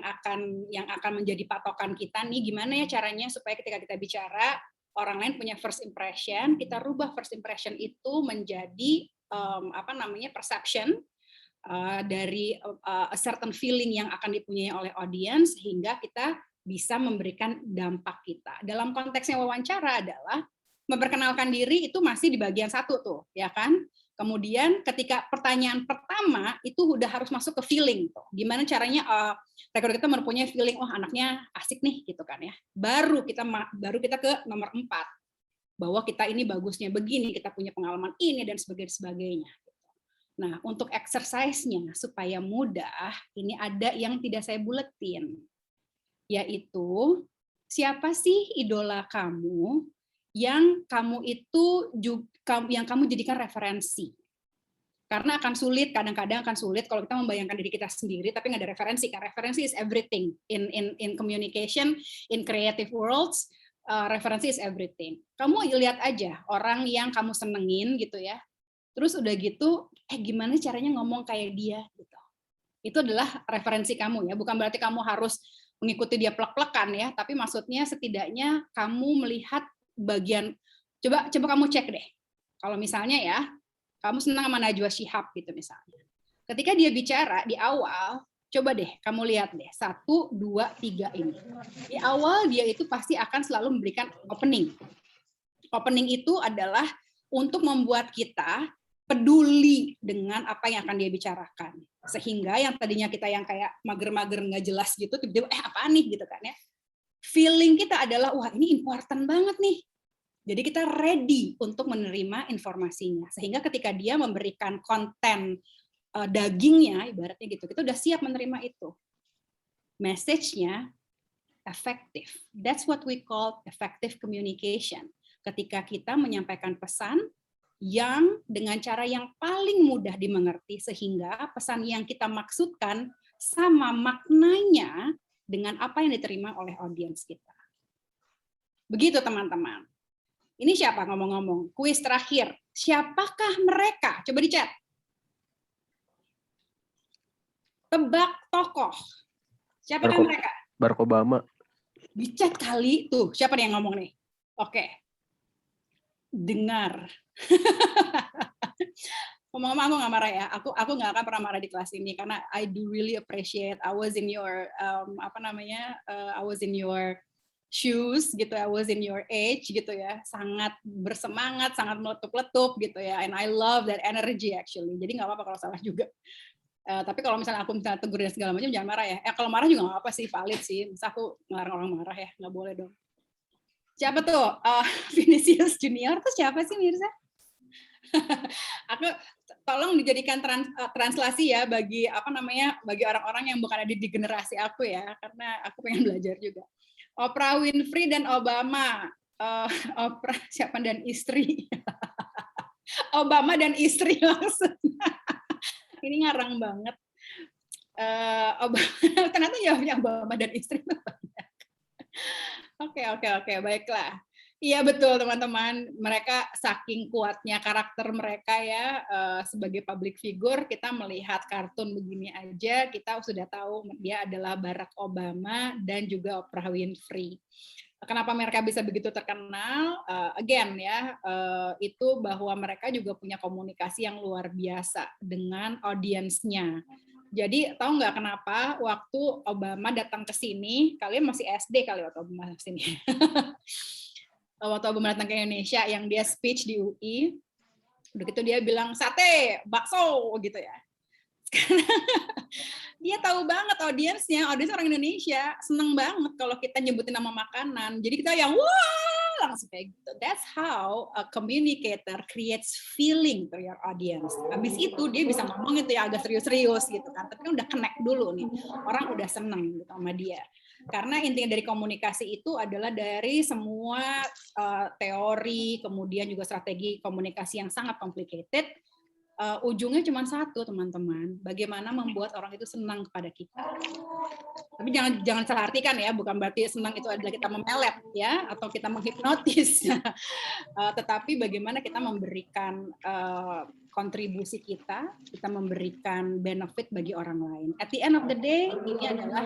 akan menjadi patokan kita nih gimana ya caranya supaya ketika kita bicara orang lain punya first impression, kita rubah first impression itu menjadi perception dari a certain feeling yang akan dipunyai oleh audience sehingga kita bisa memberikan dampak kita. Dalam konteksnya wawancara adalah memperkenalkan diri itu masih di bagian 1 tuh, ya kan? Kemudian ketika pertanyaan pertama itu udah harus masuk ke feeling tuh. Gimana caranya rekruter kita mempunyai feeling, oh anaknya asik nih gitu kan ya. Baru kita ke nomor 4. Bahwa kita ini bagusnya begini, kita punya pengalaman ini dan sebagainya. Nah, untuk exercise-nya supaya mudah, ini ada yang tidak saya buletin. Yaitu siapa sih idola kamu yang kamu jadikan referensi. Karena akan sulit, kadang-kadang akan sulit kalau kita membayangkan diri kita sendiri tapi nggak ada referensi. Karena referensi is everything in communication, in creative worlds. Referensi is everything. Kamu lihat aja orang yang kamu senengin gitu ya. Terus udah gitu, gimana caranya ngomong kayak dia gitu. Itu adalah referensi kamu ya. Bukan berarti kamu harus mengikuti dia plek-plekan ya, tapi maksudnya setidaknya kamu melihat bagian, coba kamu cek deh. Kalau misalnya ya, kamu senang sama Najwa Shihab gitu misalnya. Ketika dia bicara di awal, coba deh kamu lihat deh 1, 2, 3 ini. Di awal dia itu pasti akan selalu memberikan opening. Opening itu adalah untuk membuat kita peduli dengan apa yang akan dia bicarakan. Sehingga yang tadinya kita yang kayak mager-mager nggak jelas gitu, tiba-tiba apaan nih gitu kan ya. Feeling kita adalah, wah ini important banget nih. Jadi kita ready untuk menerima informasinya. Sehingga ketika dia memberikan konten dagingnya, ibaratnya gitu, kita udah siap menerima itu. Message-nya effective. That's what we call effective communication. Ketika kita menyampaikan pesan yang dengan cara yang paling mudah dimengerti, sehingga pesan yang kita maksudkan sama maknanya dengan apa yang diterima oleh audiens kita. Begitu teman-teman. Ini siapa ngomong-ngomong? Kuis terakhir. Siapakah mereka? Coba di chat. Tebak tokoh. Siapakah mereka? Barack Obama. Di chat kali. Tuh, siapa nih yang ngomong nih? Oke. Dengar. Ngomong-ngomong aku nggak marah ya. Aku nggak akan pernah marah di kelas ini karena I do really appreciate. I was in your I was in your shoes gitu, I was in your age gitu ya, sangat bersemangat, sangat meletup-letup gitu ya, and I love that energy actually. Jadi nggak apa-apa kalau salah juga. Tapi kalau misalnya aku tegur dan segala macam jangan marah ya. Kalau marah juga nggak apa-apa sih, valid sih. Masa aku ngelarang orang marah ya, nggak boleh dong. Siapa tuh? Vinicius Junior tuh siapa sih Mirza? Aku tolong dijadikan translasi ya bagi bagi orang-orang yang bukan ada di generasi aku ya, karena aku pengen belajar juga. Oprah Winfrey dan Obama. Oprah siapa dan istri. Obama dan istri langsung. Ini ngarang banget. Ternyata jawabnya Obama dan istri itu banyak. Oke, baiklah. Iya betul teman-teman, mereka saking kuatnya karakter mereka ya, sebagai public figure, kita melihat kartun begini aja, kita sudah tahu dia adalah Barack Obama dan juga Oprah Winfrey. Kenapa mereka bisa begitu terkenal? Again ya, itu bahwa mereka juga punya komunikasi yang luar biasa dengan audiensnya. Jadi tahu nggak kenapa waktu Obama datang ke sini, kalian masih SD kali waktu Obama ke sini. Waktu Obama datang ke Indonesia yang dia speech di UI, udah gitu dia bilang sate, bakso gitu ya. Dia tahu banget audiens orang Indonesia seneng banget kalau kita nyebutin nama makanan. Jadi kita yang wah langsung kayak gitu. That's how a communicator creates feeling to your audience. Habis itu dia bisa ngomong itu ya agak serius-serius gitu kan. Tapi kan udah connect dulu nih. Orang udah seneng gitu sama dia. Karena intinya dari komunikasi itu adalah dari semua teori, kemudian juga strategi komunikasi yang sangat complicated. Ujungnya cuma satu teman-teman, bagaimana membuat orang itu senang kepada kita. Tapi jangan salah artikan ya, bukan berarti senang itu adalah kita memelet ya, atau kita menghipnotis. Tetapi bagaimana kita memberikan kontribusi kita memberikan benefit bagi orang lain. At the end of the day, ini adalah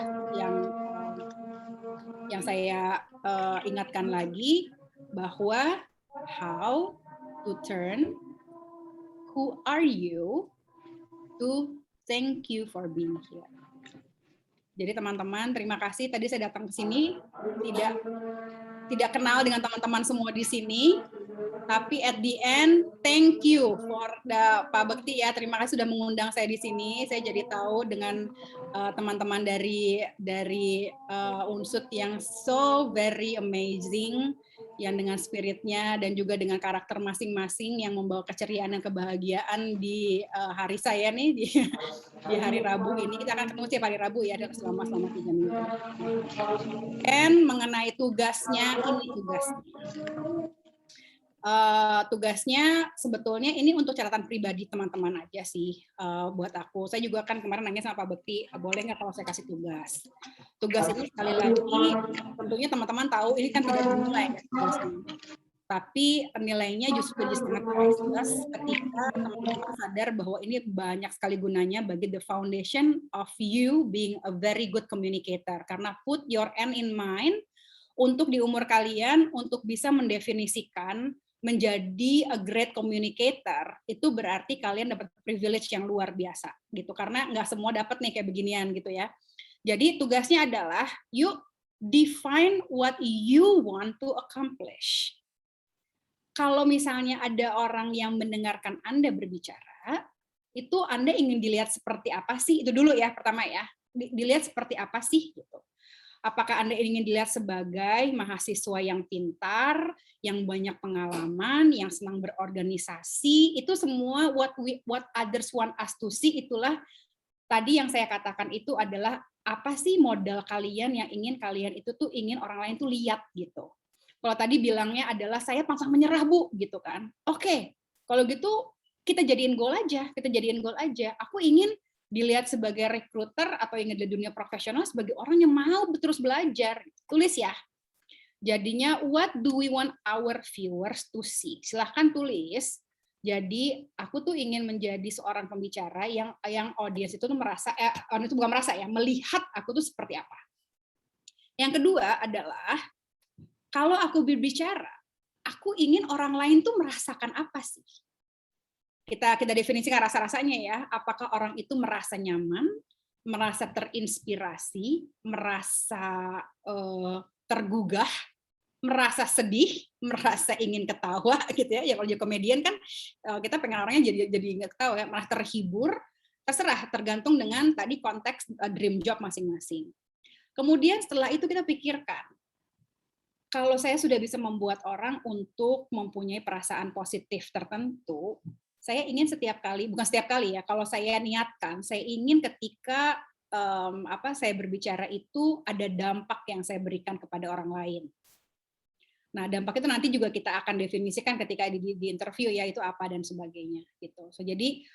yang saya ingatkan lagi bahwa how to turn who are you to thank you for being here. Jadi teman-teman, terima kasih tadi saya datang ke sini tidak kenal dengan teman-teman semua di sini. Tapi at the end, thank you for Pak Bekti ya. Terima kasih sudah mengundang saya di sini. Saya jadi tahu dengan teman-teman dari Unsud yang so very amazing, yang dengan spiritnya dan juga dengan karakter masing-masing yang membawa keceriaan dan kebahagiaan di hari saya nih di hari Rabu ini. Kita akan ketemu setiap hari Rabu ya selama 3 minggu. Dan mengenai tugasnya, ini tugasnya. Tugasnya sebetulnya ini untuk catatan pribadi teman-teman aja sih buat aku. Saya juga kan kemarin nanya sama Pak Bekti, boleh nggak kalau saya kasih tugas? Tugas ini sekali lagi tentunya teman-teman tahu ini kan tidak dinilai ya tugasnya. Tapi nilainya justru jadi sangat priceless ketika teman-teman sadar bahwa ini banyak sekali gunanya bagi the foundation of you being a very good communicator. Karena put your end in mind untuk di umur kalian untuk bisa mendefinisikan menjadi a great communicator, itu berarti kalian dapat privilege yang luar biasa gitu, karena nggak semua dapat nih kayak beginian gitu ya. Jadi tugasnya adalah you define what you want to accomplish. Kalau misalnya ada orang yang mendengarkan Anda berbicara, itu Anda ingin dilihat seperti apa sih? Itu dulu ya pertama ya, dilihat seperti apa sih gitu. Apakah Anda ingin dilihat sebagai mahasiswa yang pintar, yang banyak pengalaman, yang senang berorganisasi, itu semua what others want us to see, itulah tadi yang saya katakan itu adalah apa sih modal kalian yang ingin kalian itu tuh ingin orang lain tuh lihat gitu. Kalau tadi bilangnya adalah saya pantang menyerah Bu gitu kan. Oke, kalau gitu kita jadiin goal aja, Aku ingin dilihat sebagai recruiter atau yang di dunia profesional sebagai orang yang mau terus belajar. Tulis ya. Jadinya what do we want our viewers to see? Silahkan tulis. Jadi aku tuh ingin menjadi seorang pembicara yang audiens itu tuh merasa itu bukan merasa ya, melihat aku tuh seperti apa. Yang kedua adalah kalau aku berbicara, aku ingin orang lain tuh merasakan apa sih? Kita definisikan rasa-rasanya ya, apakah orang itu merasa nyaman, merasa terinspirasi, merasa tergugah, merasa sedih, merasa ingin ketawa gitu ya. Ya kalau jadi komedian kan kita pengen orangnya jadi nggak ketawa ya, malah terhibur, terserah tergantung dengan tadi konteks dream job masing-masing. Kemudian setelah itu kita pikirkan, kalau saya sudah bisa membuat orang untuk mempunyai perasaan positif tertentu, saya ingin bukan setiap kali ya, kalau saya niatkan, saya ingin ketika saya berbicara itu ada dampak yang saya berikan kepada orang lain. Nah, dampak itu nanti juga kita akan definisikan ketika di interview ya, itu apa dan sebagainya gitu. So, jadi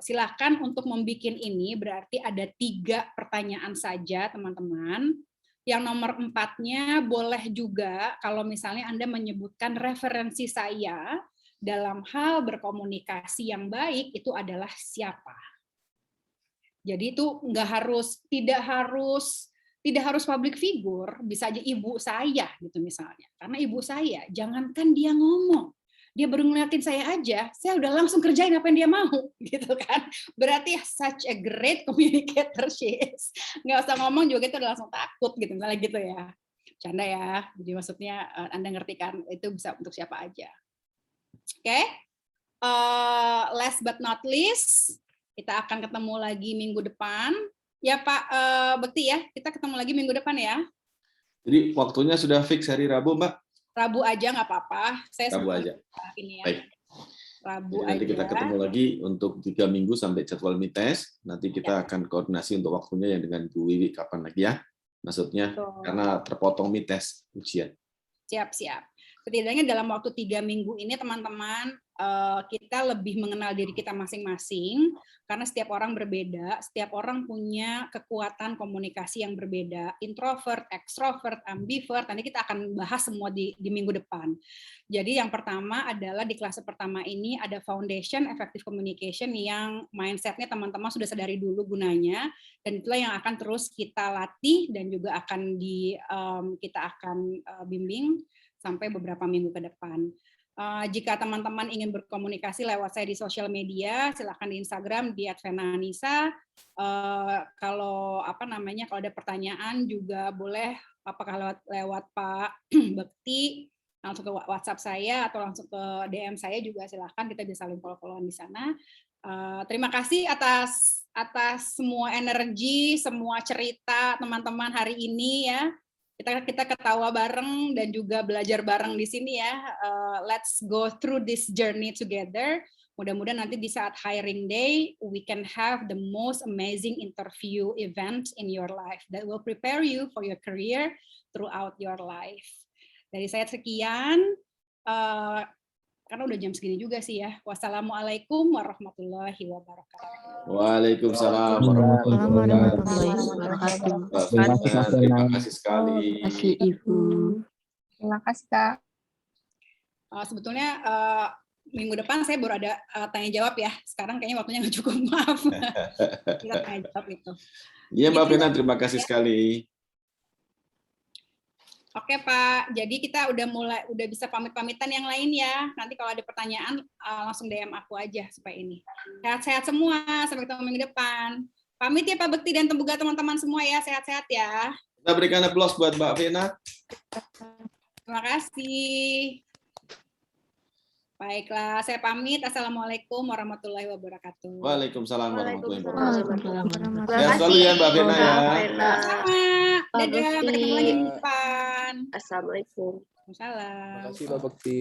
silakan untuk membuat ini berarti ada 3 pertanyaan saja teman-teman. Yang nomor 4-nya boleh juga kalau misalnya Anda menyebutkan referensi saya dalam hal berkomunikasi yang baik itu adalah siapa. Jadi itu tidak harus public figure, bisa aja ibu saya gitu misalnya. Karena ibu saya, jangankan dia ngomong, dia baru ngeliatin saya aja, saya udah langsung kerjain apa yang dia mau, gitu kan. Berarti such a great communicator she is. Nggak usah ngomong juga kita udah langsung takut gitu, misalnya gitu ya. Canda ya, jadi maksudnya Anda ngerti kan, itu bisa untuk siapa aja. Oke, last but not least, kita akan ketemu lagi minggu depan. Ya Pak Bekti ya, kita ketemu lagi minggu depan ya. Jadi waktunya sudah fix hari Rabu, Mbak? Rabu aja nggak apa-apa. Rabu aja. Ini ya. Baik. Rabu jadi nanti aja. kita ketemu lagi untuk 3 minggu sampai jadwal mites. Nanti kita akan koordinasi untuk waktunya yang dengan Bu Wiwi kapan lagi ya. Maksudnya karena terpotong mites ujian. Siap. Setidaknya dalam waktu 3 minggu ini teman-teman kita lebih mengenal diri kita masing-masing karena setiap orang berbeda, setiap orang punya kekuatan komunikasi yang berbeda, introvert, extrovert, ambivert. Nanti kita akan bahas semua di minggu depan. Jadi yang pertama adalah di kelas pertama ini ada foundation effective communication yang mindsetnya teman-teman sudah sadari dulu gunanya, dan itulah yang akan terus kita latih dan juga akan kita akan bimbing sampai beberapa minggu ke depan. Jika teman-teman ingin berkomunikasi lewat saya di sosial media, silakan di Instagram di @venanisa. Kalau kalau ada pertanyaan juga boleh, apakah lewat Pak Bekti langsung ke WhatsApp saya atau langsung ke DM saya juga silahkan, kita bisa saling follow-followan di sana. Terima kasih atas semua energi, semua cerita teman-teman hari ini ya. Kita ketawa bareng dan juga belajar bareng di sini ya. Let's go through this journey together. Mudah-mudahan nanti di saat hiring day, we can have the most amazing interview event in your life that will prepare you for your career throughout your life. Dari saya sekian, karena udah jam segini juga sih ya. Wassalamualaikum warahmatullahi wabarakatuh. Waalaikumsalam warahmatullahi wabarakatuh. Terima kasih sekali. Terima kasih Ibu. Terima kasih Kak. Sebetulnya minggu depan saya baru ada tanya jawab ya. Sekarang kayaknya waktunya nggak cukup, maaf. Kita tanya jawab itu. Iya Mbak Vena, terima kasih sekali. Oke Pak, jadi kita udah bisa pamit-pamitan yang lain ya. Nanti kalau ada pertanyaan langsung DM aku aja supaya ini. Sehat-sehat semua, sampai ketemu minggu depan. Pamit ya Pak Bekti dan teman-teman semua ya, sehat-sehat ya. Kita berikan aplaus buat Mbak Vena. Terima kasih. Baiklah, saya pamit. Assalamualaikum warahmatullahi wabarakatuh. Waalaikumsalam warahmatullahi wabarakatuh. Terima Ya selalu ya Mbak Vena ya. Sama. Dadah, sampai ketemu lagi di depan. Assalamualaikum. Waalaikumsalam. Terima kasih Pak Bekti.